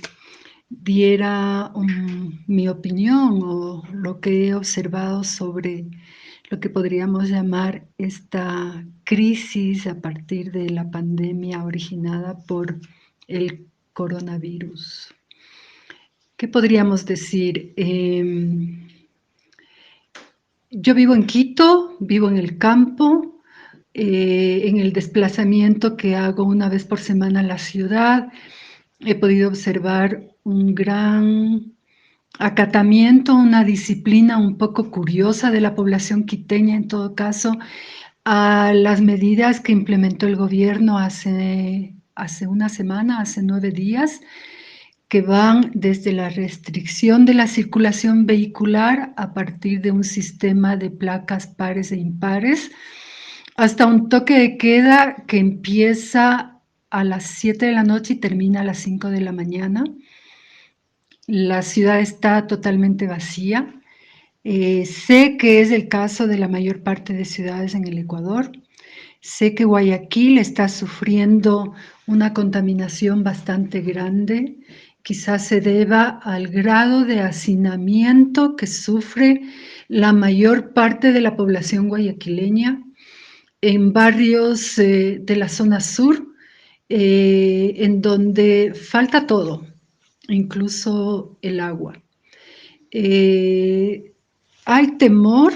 diera mi opinión o lo que he observado sobre lo que podríamos llamar esta crisis a partir de la pandemia originada por el coronavirus. ¿Qué podríamos decir? Yo vivo en Quito, vivo en el campo, en el desplazamiento que hago una vez por semana a la ciudad. He podido observar un gran acatamiento, una disciplina un poco curiosa de la población quiteña, en todo caso, a las medidas que implementó el gobierno hace una semana, hace 9 días, que van desde la restricción de la circulación vehicular a partir de un sistema de placas pares e impares, hasta un toque de queda que empieza a las 7 de la noche y termina a las 5 de la mañana. La ciudad está totalmente vacía. Sé que es el caso de la mayor parte de ciudades en el Ecuador. Sé que Guayaquil está sufriendo una contaminación bastante grande. Quizás se deba al grado de hacinamiento que sufre la mayor parte de la población guayaquileña en barrios de la zona sur, en donde falta todo, incluso el agua. Hay temor,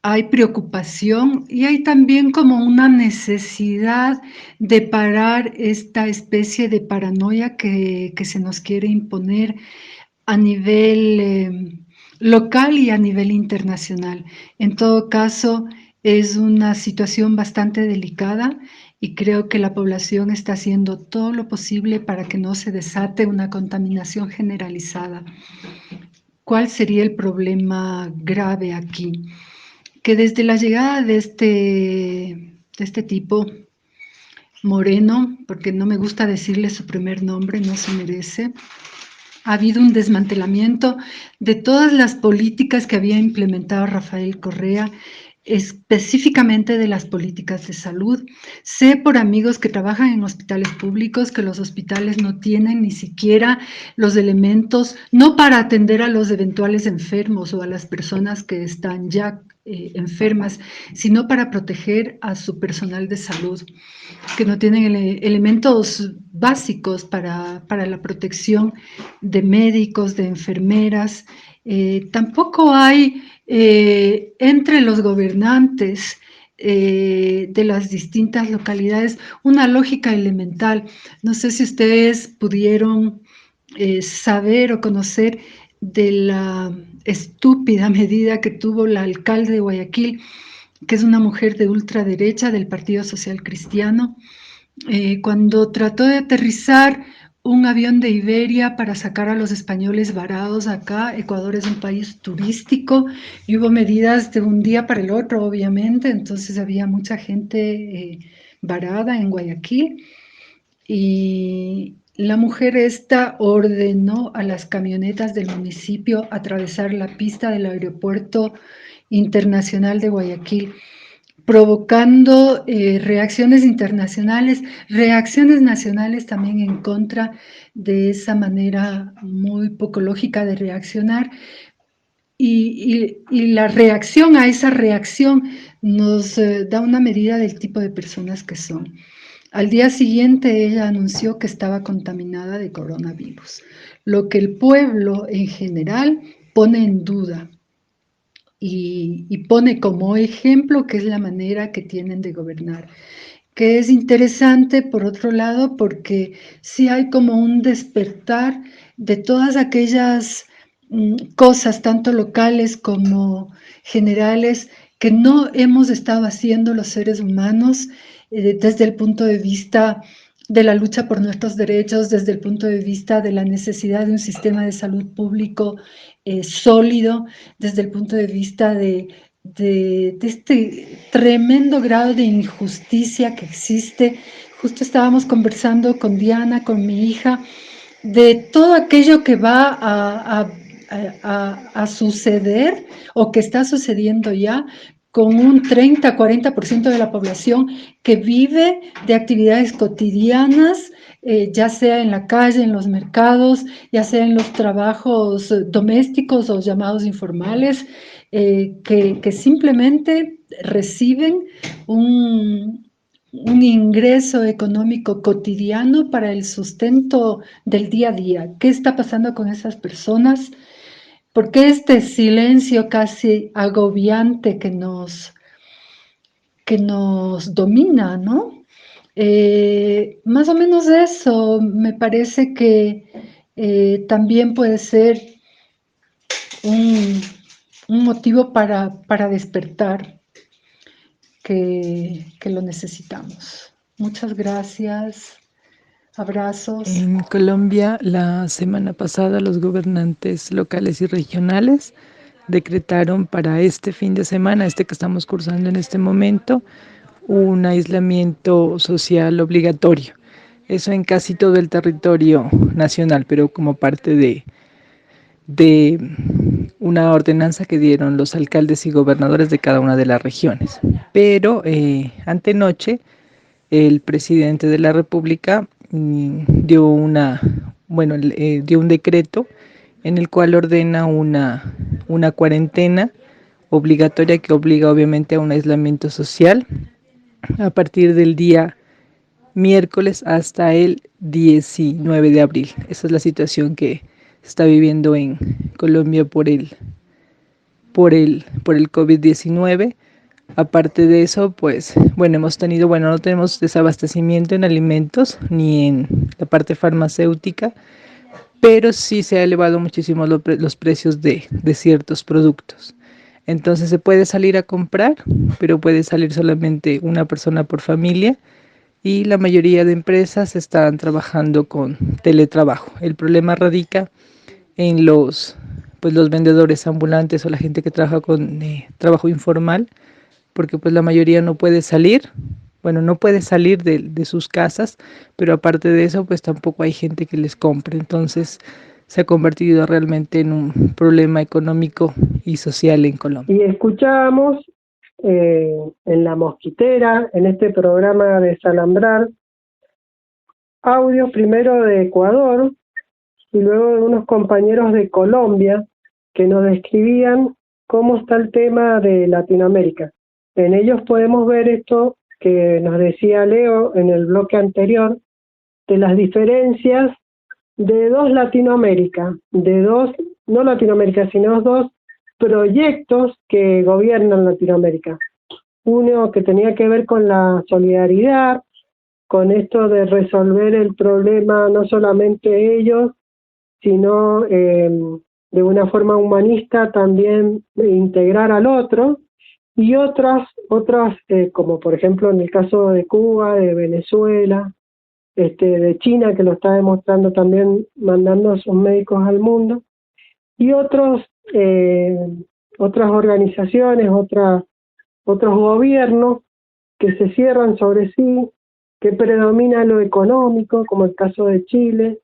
hay preocupación y hay también como una necesidad de parar esta especie de paranoia que se nos quiere imponer a nivel local y a nivel internacional. En todo caso, es una situación bastante delicada y creo que la población está haciendo todo lo posible para que no se desate una contaminación generalizada. ¿Cuál sería el problema grave aquí? Que desde la llegada de este tipo, Moreno, porque no me gusta decirle su primer nombre, no se merece, ha habido un desmantelamiento de todas las políticas que había implementado Rafael Correa, específicamente de las políticas de salud. Sé por amigos que trabajan en hospitales públicos que los hospitales no tienen ni siquiera los elementos, no para atender a los eventuales enfermos o a las personas que están ya enfermas, sino para proteger a su personal de salud, que no tienen elementos básicos para la protección de médicos, de enfermeras. Tampoco hay entre los gobernantes de las distintas localidades una lógica elemental. No sé si ustedes pudieron saber o conocer de la estúpida medida que tuvo la alcalde de Guayaquil, que es una mujer de ultraderecha del Partido Social Cristiano, cuando trató de aterrizar un avión de Iberia para sacar a los españoles varados acá. Ecuador es un país turístico y hubo medidas de un día para el otro, obviamente, entonces había mucha gente varada en Guayaquil y la mujer esta ordenó a las camionetas del municipio atravesar la pista del Aeropuerto Internacional de Guayaquil, provocando reacciones internacionales, reacciones nacionales también en contra de esa manera muy poco lógica de reaccionar. Y la reacción a esa reacción nos da una medida del tipo de personas que son. Al día siguiente ella anunció que estaba contaminada de coronavirus, lo que el pueblo en general pone en duda. Y pone como ejemplo que es la manera que tienen de gobernar, que es interesante por otro lado porque sí hay como un despertar de todas aquellas cosas, tanto locales como generales, que no hemos estado haciendo los seres humanos desde el punto de vista de la lucha por nuestros derechos, desde el punto de vista de la necesidad de un sistema de salud público sólido, desde el punto de vista de este tremendo grado de injusticia que existe. Justo estábamos conversando con Diana, con mi hija, de todo aquello que va a suceder o que está sucediendo ya, con un 30-40% de la población que vive de actividades cotidianas, ya sea en la calle, en los mercados, ya sea en los trabajos domésticos o llamados informales, que simplemente reciben un ingreso económico cotidiano para el sustento del día a día. ¿Qué está pasando con esas personas? ¿Por qué este silencio casi agobiante que nos domina, ¿no? Más o menos eso me parece que también puede ser un motivo para despertar que lo necesitamos. Muchas gracias. Abrazos. En Colombia, la semana pasada, los gobernantes locales y regionales decretaron para este fin de semana, este que estamos cursando en este momento, un aislamiento social obligatorio. Eso en casi todo el territorio nacional, pero como parte de una ordenanza que dieron los alcaldes y gobernadores de cada una de las regiones. Pero antenoche, el presidente de la República dio un decreto en el cual ordena una cuarentena obligatoria que obliga obviamente a un aislamiento social a partir del día miércoles hasta el 19 de abril. Esa es la situación que se está viviendo en Colombia por el COVID-19. Aparte de eso, pues, no tenemos desabastecimiento en alimentos ni en la parte farmacéutica, pero sí se ha elevado muchísimo los precios de ciertos productos. Entonces se puede salir a comprar, pero puede salir solamente una persona por familia y la mayoría de empresas están trabajando con teletrabajo. El problema radica en los vendedores ambulantes o la gente que trabaja con trabajo informal, porque pues la mayoría no puede salir, de sus casas, pero aparte de eso pues tampoco hay gente que les compre. Entonces se ha convertido realmente en un problema económico y social en Colombia. Y escuchábamos en La Mosquitera, en este programa de Desalambrar, audios primero de Ecuador y luego de unos compañeros de Colombia que nos describían cómo está el tema de Latinoamérica. En ellos podemos ver esto que nos decía Leo en el bloque anterior, de las diferencias de dos Latinoamérica, no Latinoamérica, sino dos proyectos que gobiernan Latinoamérica. Uno que tenía que ver con la solidaridad, con esto de resolver el problema no solamente ellos, sino de una forma humanista también integrar al otro, y otras como por ejemplo en el caso de Cuba, de Venezuela, de China, que lo está demostrando también mandando a sus médicos al mundo, y otras organizaciones, otros gobiernos que se cierran sobre sí, que predomina lo económico, como el caso de Chile,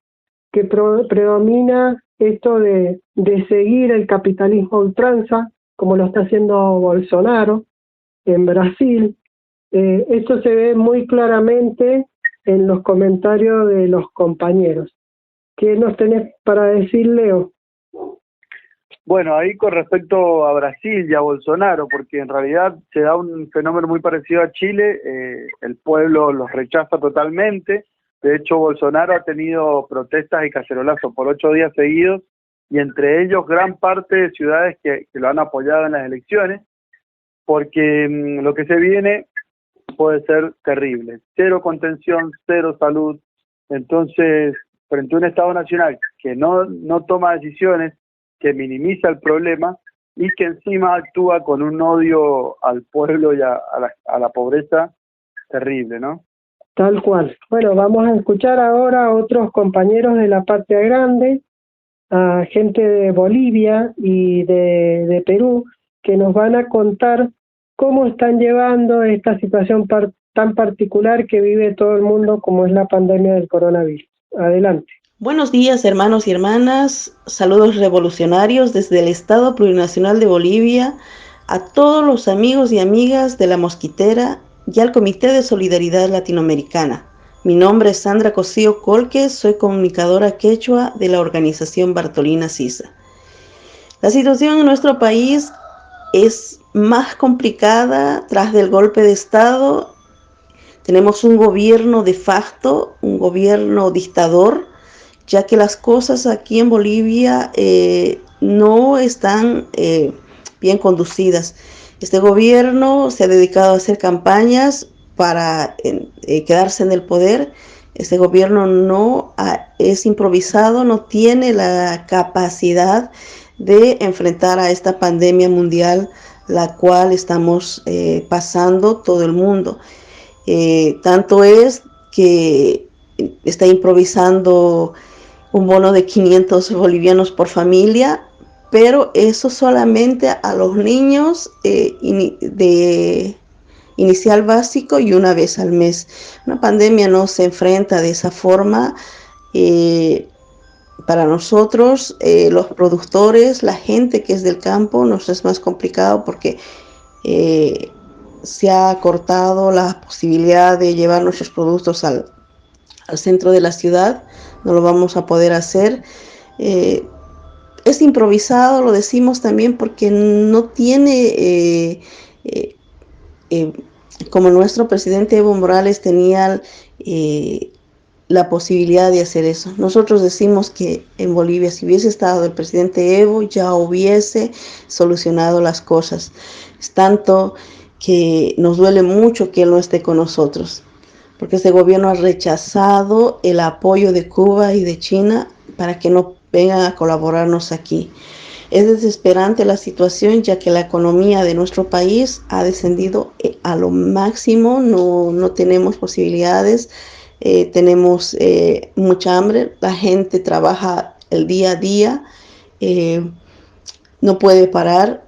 que predomina esto de seguir el capitalismo a ultranza, como lo está haciendo Bolsonaro en Brasil. Esto se ve muy claramente en los comentarios de los compañeros. ¿Qué nos tenés para decir, Leo? Bueno, ahí con respecto a Brasil y a Bolsonaro, porque en realidad se da un fenómeno muy parecido a Chile, el pueblo los rechaza totalmente. De hecho, Bolsonaro ha tenido protestas y cacerolazos por 8 días seguidos, y entre ellos gran parte de ciudades que lo han apoyado en las elecciones, porque lo que se viene puede ser terrible. Cero contención, cero salud. Entonces, frente a un Estado nacional que no toma decisiones, que minimiza el problema y que encima actúa con un odio al pueblo y a la pobreza terrible, ¿no? Tal cual. Bueno, vamos a escuchar ahora a otros compañeros de la Patria Grande, a gente de Bolivia y de Perú, que nos van a contar cómo están llevando esta situación tan particular que vive todo el mundo, como es la pandemia del coronavirus. Adelante. Buenos días, hermanos y hermanas. Saludos revolucionarios desde el Estado Plurinacional de Bolivia a todos los amigos y amigas de La Mosquitera y al Comité de Solidaridad Latinoamericana. Mi nombre es Sandra Cosío Colques, soy comunicadora quechua de la organización Bartolina Sisa. La situación en nuestro país es más complicada tras del golpe de Estado. Tenemos un gobierno de facto, un gobierno dictador, ya que las cosas aquí en Bolivia no están bien conducidas. Este gobierno se ha dedicado a hacer campañas para quedarse en el poder. Este gobierno es improvisado, no tiene la capacidad de enfrentar a esta pandemia mundial, la cual estamos pasando todo el mundo. Tanto es que está improvisando un bono de 500 bolivianos por familia, pero eso solamente a los niños de inicial básico y una vez al mes. Una pandemia no se enfrenta de esa forma. Para nosotros, los productores, la gente que es del campo, nos es más complicado porque se ha cortado la posibilidad de llevar nuestros productos al centro de la ciudad. No lo vamos a poder hacer. Es improvisado, lo decimos también porque no tiene, como nuestro presidente Evo Morales tenía la posibilidad de hacer eso. Nosotros decimos que en Bolivia, si hubiese estado el presidente Evo, ya hubiese solucionado las cosas. Es tanto que nos duele mucho que él no esté con nosotros, porque este gobierno ha rechazado el apoyo de Cuba y de China para que no vengan a colaborarnos aquí. Es desesperante la situación, ya que la economía de nuestro país ha descendido a lo máximo, no tenemos posibilidades, tenemos mucha hambre, la gente trabaja el día a día, no puede parar.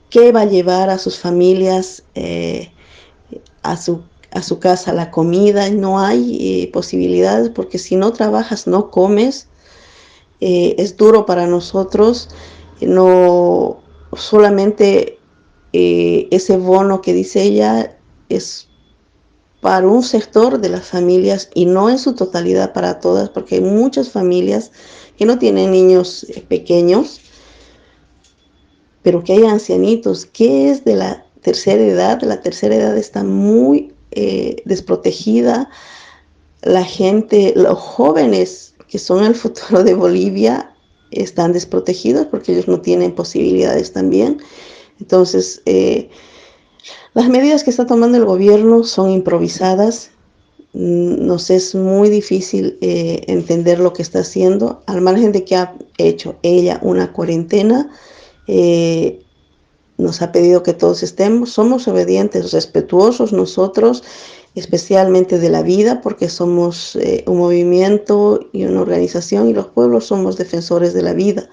¿Qué va a llevar a sus familias a su casa la comida? No hay posibilidades, porque si no trabajas no comes. Es duro para nosotros, no solamente ese bono que dice ella es para un sector de las familias y no en su totalidad para todas, porque hay muchas familias que no tienen niños pequeños, pero que hay ancianitos. ¿Qué es de la tercera edad? La tercera edad está muy desprotegida. La gente, los jóvenes que son el futuro de Bolivia, están desprotegidos porque ellos no tienen posibilidades también. Entonces, las medidas que está tomando el gobierno son improvisadas. Nos es muy difícil entender lo que está haciendo, al margen de que ha hecho ella una cuarentena. Nos ha pedido que todos somos obedientes, respetuosos nosotros, especialmente de la vida, porque somos un movimiento y una organización, y los pueblos somos defensores de la vida.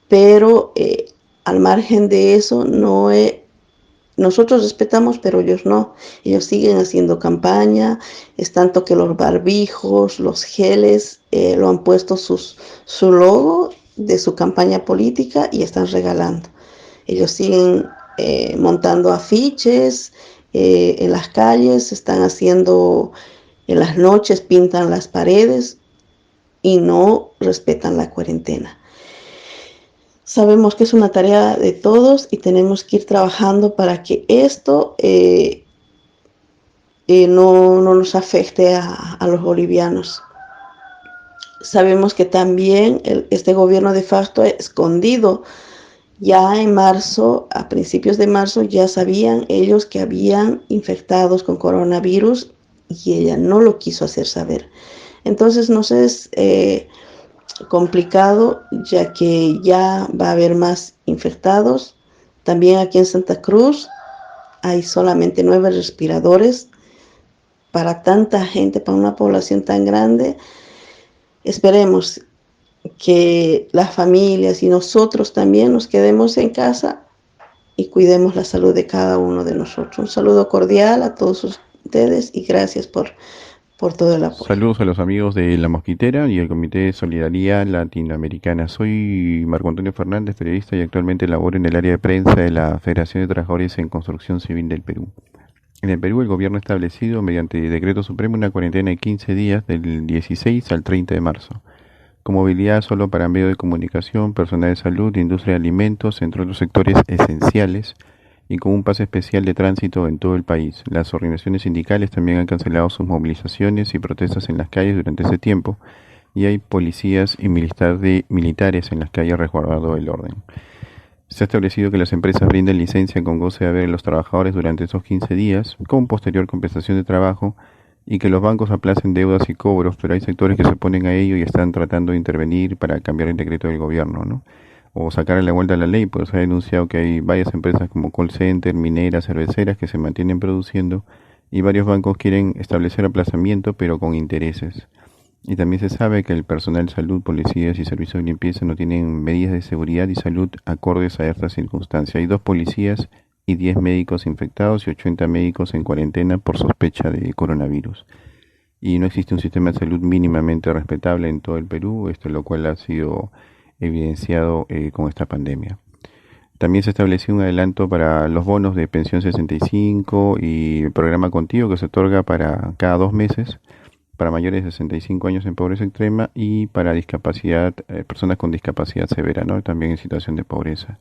Pero al margen de eso, nosotros respetamos, pero ellos no. Ellos siguen haciendo campaña, es tanto que los barbijos, los geles, lo han puesto su logo de su campaña política y están regalando. Ellos siguen montando afiches en las calles, están haciendo, en las noches pintan las paredes y no respetan la cuarentena. Sabemos que es una tarea de todos y tenemos que ir trabajando para que esto no nos afecte a los bolivianos. Sabemos que también este gobierno de facto ha escondido. Ya en marzo, a principios de marzo, ya sabían ellos que habían infectados con coronavirus y ella no lo quiso hacer saber. Entonces nos es complicado, ya que ya va a haber más infectados. También aquí en Santa Cruz hay solamente 9 respiradores para tanta gente, para una población tan grande. Esperemos que las familias y nosotros también nos quedemos en casa y cuidemos la salud de cada uno de nosotros. Un saludo cordial a todos ustedes y gracias por todo el apoyo. Saludos a los amigos de La Mosquitera y el Comité de Solidaridad Latinoamericana. Soy Marco Antonio Fernández, periodista, y actualmente laboro en el área de prensa de la Federación de Trabajadores en Construcción Civil del Perú. En el Perú, el gobierno ha establecido mediante decreto supremo una cuarentena de 15 días del 16 al 30 de marzo. Con movilidad solo para medios de comunicación, personal de salud, industria de alimentos, entre otros sectores esenciales, y con un pase especial de tránsito en todo el país. Las organizaciones sindicales también han cancelado sus movilizaciones y protestas en las calles durante ese tiempo, y hay policías y militares en las calles resguardando el orden. Se ha establecido que las empresas brinden licencia con goce de haber a los trabajadores durante esos 15 días, con posterior compensación de trabajo, y que los bancos aplacen deudas y cobros, pero hay sectores que se oponen a ello y están tratando de intervenir para cambiar el decreto del gobierno, ¿no? O sacarle la vuelta a la ley, pues se ha denunciado que hay varias empresas como call center, mineras, cerveceras que se mantienen produciendo y varios bancos quieren establecer aplazamiento pero con intereses. Y también se sabe que el personal de salud, policías y servicios de limpieza no tienen medidas de seguridad y salud acordes a esta circunstancia. Hay 2 policías y 10 médicos infectados y 80 médicos en cuarentena por sospecha de coronavirus. Y no existe un sistema de salud mínimamente respetable en todo el Perú, lo cual ha sido evidenciado con esta pandemia. También se estableció un adelanto para los bonos de pensión 65 y el programa Contigo que se otorga para cada 2 meses para mayores de 65 años en pobreza extrema y para discapacidad, personas con discapacidad severa, ¿no? También en situación de pobreza.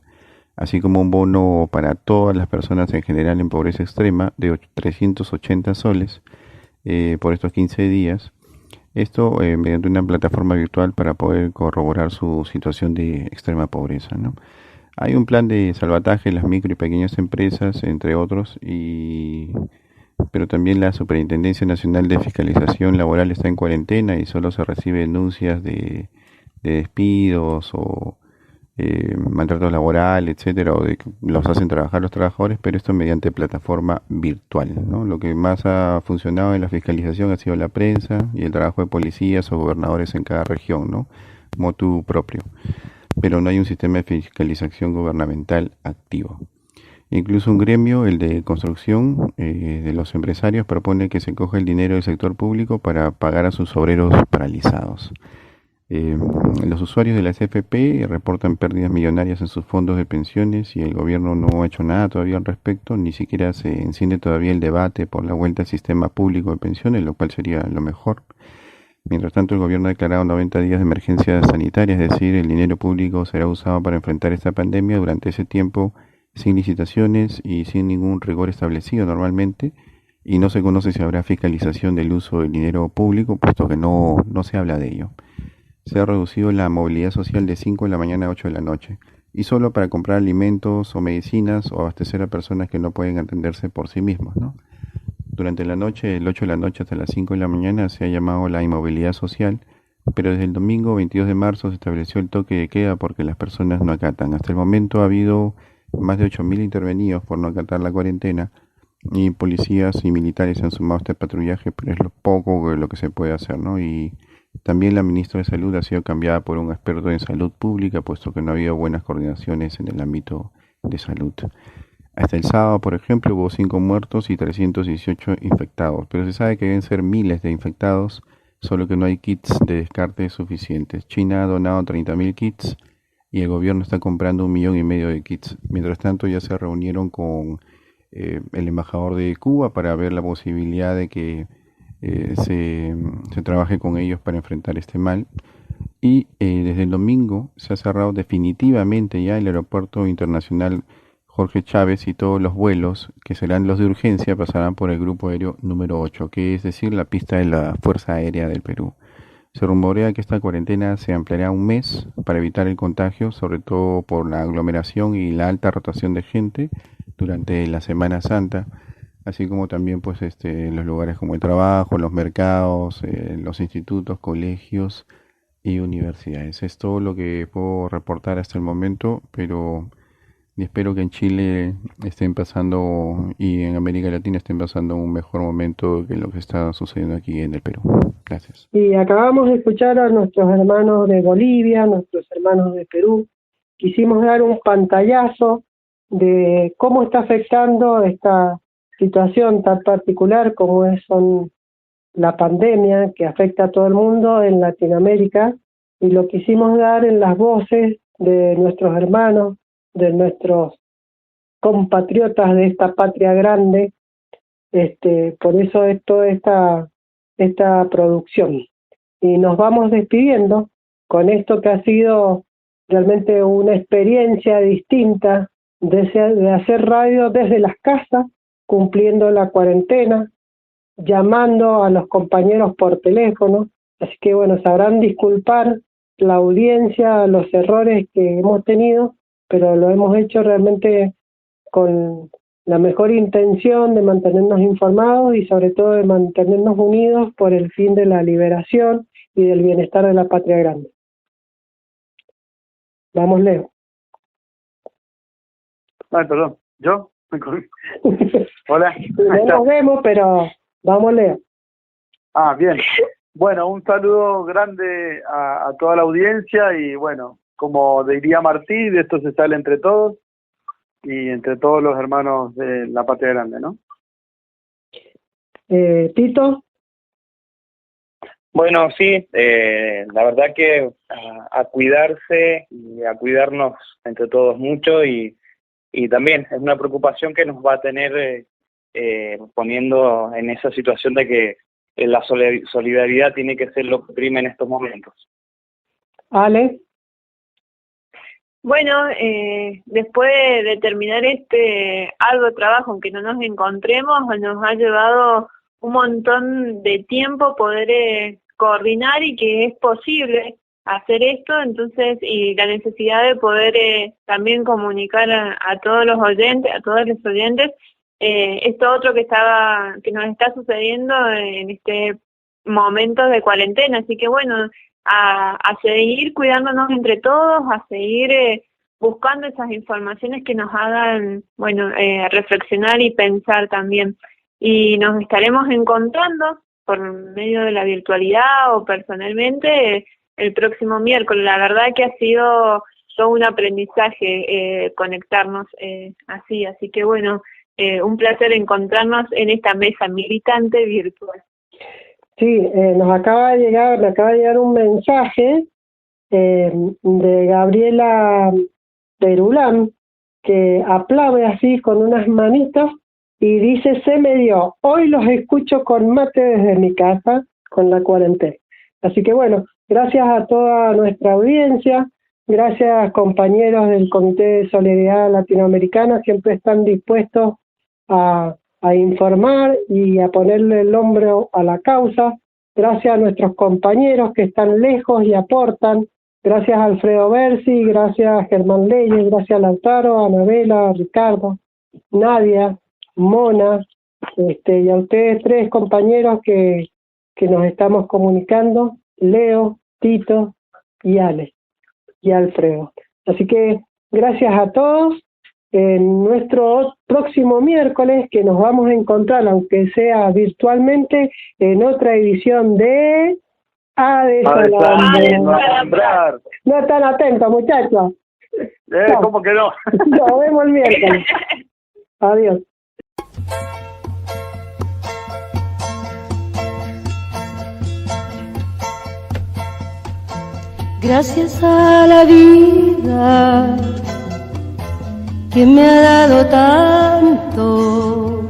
Así como un bono para todas las personas en general en pobreza extrema de 380 soles por estos 15 días. Esto mediante una plataforma virtual para poder corroborar su situación de extrema pobreza, ¿no? Hay un plan de salvataje en las micro y pequeñas empresas, entre otros, pero también la Superintendencia Nacional de Fiscalización Laboral está en cuarentena y solo se recibe denuncias de despidos o maltrato laboral, etcétera, o de que los hacen trabajar los trabajadores, pero esto mediante plataforma virtual, ¿no? Lo que más ha funcionado en la fiscalización ha sido la prensa y el trabajo de policías o gobernadores en cada región, ¿no? Motu propio. Pero no hay un sistema de fiscalización gubernamental activo. Incluso un gremio, el de construcción, de los empresarios, propone que se coja el dinero del sector público para pagar a sus obreros paralizados. Los usuarios de la CFP reportan pérdidas millonarias en sus fondos de pensiones y el gobierno no ha hecho nada todavía al respecto, ni siquiera se enciende todavía el debate por la vuelta al sistema público de pensiones, lo cual sería lo mejor. Mientras tanto, el gobierno ha declarado 90 días de emergencia sanitaria, es decir, el dinero público será usado para enfrentar esta pandemia durante ese tiempo sin licitaciones y sin ningún rigor establecido normalmente, y no se conoce si habrá fiscalización del uso del dinero público, puesto que no se habla de ello. Se ha reducido la movilidad social de 5 de la mañana a 8 de la noche, y solo para comprar alimentos o medicinas o abastecer a personas que no pueden atenderse por sí mismos, ¿no? Durante la noche, del 8 de la noche hasta las 5 de la mañana, se ha llamado la inmovilidad social, pero desde el domingo 22 de marzo se estableció el toque de queda porque las personas no acatan. Hasta el momento ha habido más de 8.000 intervenidos por no acatar la cuarentena, y policías y militares han sumado este patrullaje, pero es lo poco lo que se puede hacer, ¿no? Y también la ministra de Salud ha sido cambiada por un experto en salud pública, puesto que no ha habido buenas coordinaciones en el ámbito de salud. Hasta el sábado, por ejemplo, hubo 5 muertos y 318 infectados, pero se sabe que deben ser miles de infectados, solo que no hay kits de descarte suficientes. China ha donado 30.000 kits y el gobierno está comprando 1,5 millones de kits. Mientras tanto, ya se reunieron con el embajador de Cuba para ver la posibilidad de que se trabaje con ellos para enfrentar este mal. Y desde el domingo se ha cerrado definitivamente ya el aeropuerto internacional Jorge Chávez, y todos los vuelos que serán los de urgencia pasarán por el grupo aéreo número 8, que es decir, la pista de la Fuerza Aérea del Perú. Se rumorea que esta cuarentena se ampliará un mes para evitar el contagio, sobre todo por la aglomeración y la alta rotación de gente durante la Semana Santa, así como también pues los lugares como el trabajo, los mercados, los institutos, colegios y universidades. Es todo lo que puedo reportar hasta el momento, pero espero que en Chile estén pasando y en América Latina estén pasando un mejor momento que lo que está sucediendo aquí en el Perú. Gracias. Y acabamos de escuchar a nuestros hermanos de Bolivia, nuestros hermanos de Perú. Quisimos dar un pantallazo de cómo está afectando esta situación tan particular como son la pandemia que afecta a todo el mundo en Latinoamérica, y lo quisimos dar en las voces de nuestros hermanos, de nuestros compatriotas de esta patria grande. Por eso es toda esta producción. Y nos vamos despidiendo con esto que ha sido realmente una experiencia distinta de hacer radio desde las casas, cumpliendo la cuarentena, llamando a los compañeros por teléfono, Así que bueno, sabrán disculpar la audiencia los errores que hemos tenido, pero lo hemos hecho realmente con la mejor intención de mantenernos informados y sobre todo de mantenernos unidos por el fin de la liberación y del bienestar de la patria grande. Vamos, Leo. Ay, perdón, ¿yo? Hola. No nos vemos, pero vamos, Leo. Ah, bien. Bueno, un saludo grande a toda la audiencia y bueno, como diría Martí, de esto se sale entre todos y entre todos los hermanos de la patria grande, ¿no? Tito. Bueno, sí, la verdad que a cuidarse y a cuidarnos entre todos mucho y también es una preocupación que nos va a tener poniendo en esa situación de que la solidaridad tiene que ser lo que prime en estos momentos. Ale. Bueno, después de terminar este arduo trabajo, aunque no nos encontremos, nos ha llevado un montón de tiempo poder coordinar y que es posible hacer esto, entonces, y la necesidad de poder también comunicar a todos los oyentes, a todos los oyentes, esto otro que nos está sucediendo en este momento de cuarentena, así que bueno, a seguir cuidándonos entre todos, a seguir buscando esas informaciones que nos hagan, bueno, reflexionar y pensar también. Y nos estaremos encontrando por medio de la virtualidad o personalmente el próximo miércoles. La verdad que ha sido todo un aprendizaje conectarnos así que bueno, un placer encontrarnos en esta mesa militante virtual. Sí, me acaba de llegar un mensaje de Gabriela Perulán, que aplaude así con unas manitos y dice: se me dio, hoy los escucho con mate desde mi casa con la cuarentena. Así que bueno, gracias a toda nuestra audiencia, gracias compañeros del Comité de Solidaridad Latinoamericana, siempre están dispuestos a informar y a ponerle el hombro a la causa. Gracias a nuestros compañeros que están lejos y aportan. Gracias a Alfredo Bersi, gracias a Germán Leyes, gracias a Lautaro, a Anabela, a Ricardo, Nadia, Mona, y a ustedes tres compañeros que nos estamos comunicando, Leo, Tito y Ale, y Alfredo. Así que gracias a todos. En nuestro próximo miércoles, que nos vamos a encontrar, aunque sea virtualmente, en otra edición de A Desalambrar. No están atentos, muchachos. ¿Cómo que no? Nos vemos el miércoles. Adiós. Gracias a la vida que me ha dado tanto,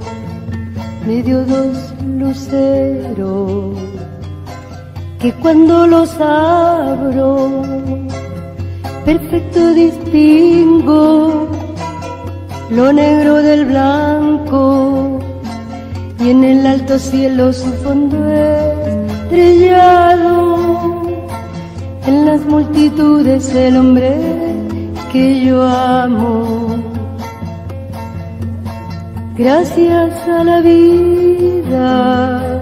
me dio dos luceros que cuando los abro perfecto distingo lo negro del blanco y en el alto cielo su fondo estrellado, en las multitudes el hombre que yo amo. Gracias a la vida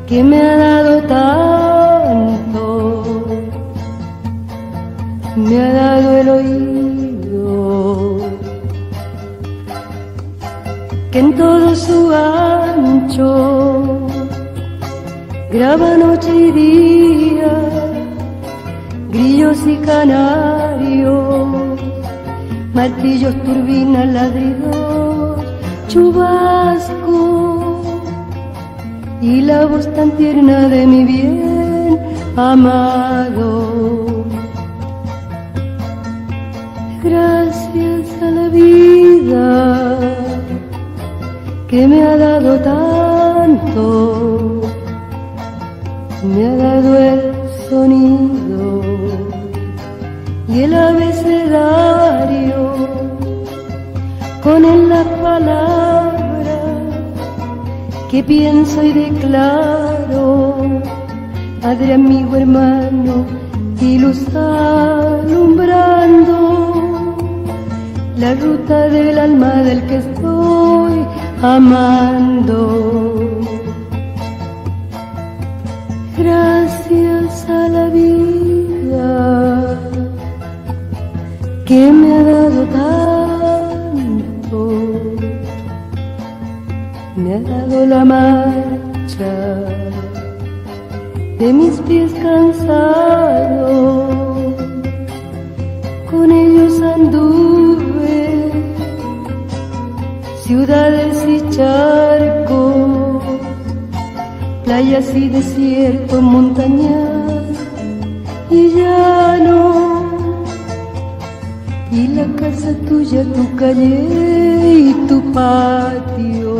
que me ha dado tanto, me ha dado el oído que en todo su ancho graba noche y día, grillos y canarios, martillos, turbinas, ladridos, chubasco y la voz tan tierna de mi bien amado. Gracias a la vida que me ha dado tanto, me ha dado el sonido y el abecedario, con él las palabras que pienso y declaro, padre, amigo, hermano y luz alumbrando la ruta del alma del que estoy amando. Gracias a la vida que me ha dado tanto, me ha dado la marcha de mis pies cansados, con ellos anduve ciudades y charcos, playas y desiertos, montañas y llano, y la casa tuya, tu calle y tu patio.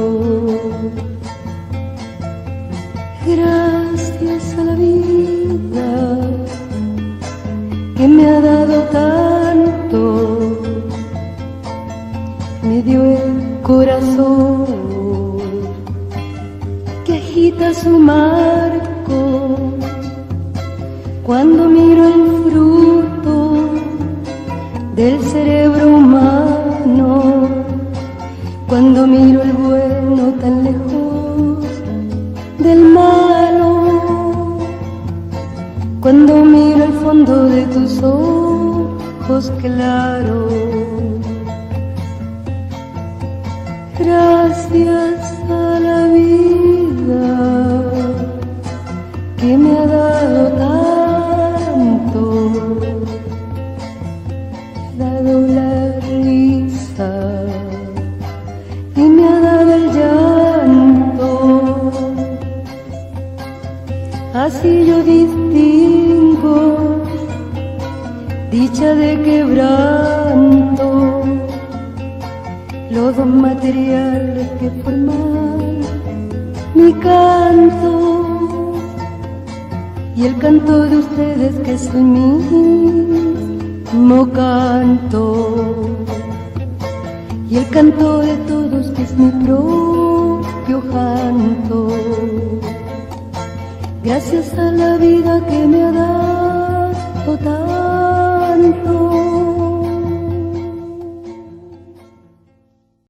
Gracias a la vida que me ha dado tanto, me dio el corazón que agita su marco cuando miro el fruto del cerebro humano, cuando miro el bueno tan lejos del malo, cuando miro el fondo de tus ojos claros. Gracias a la vida que me ha dado tanto, me ha dado la risa y me ha dado el llanto. Así yo distingo dicha de quebranto, los dos materiales que forman mi canto, y el canto de ustedes que es el mismo canto, y el canto de todos que es mi propio canto. Gracias a la vida que me ha dado tanto,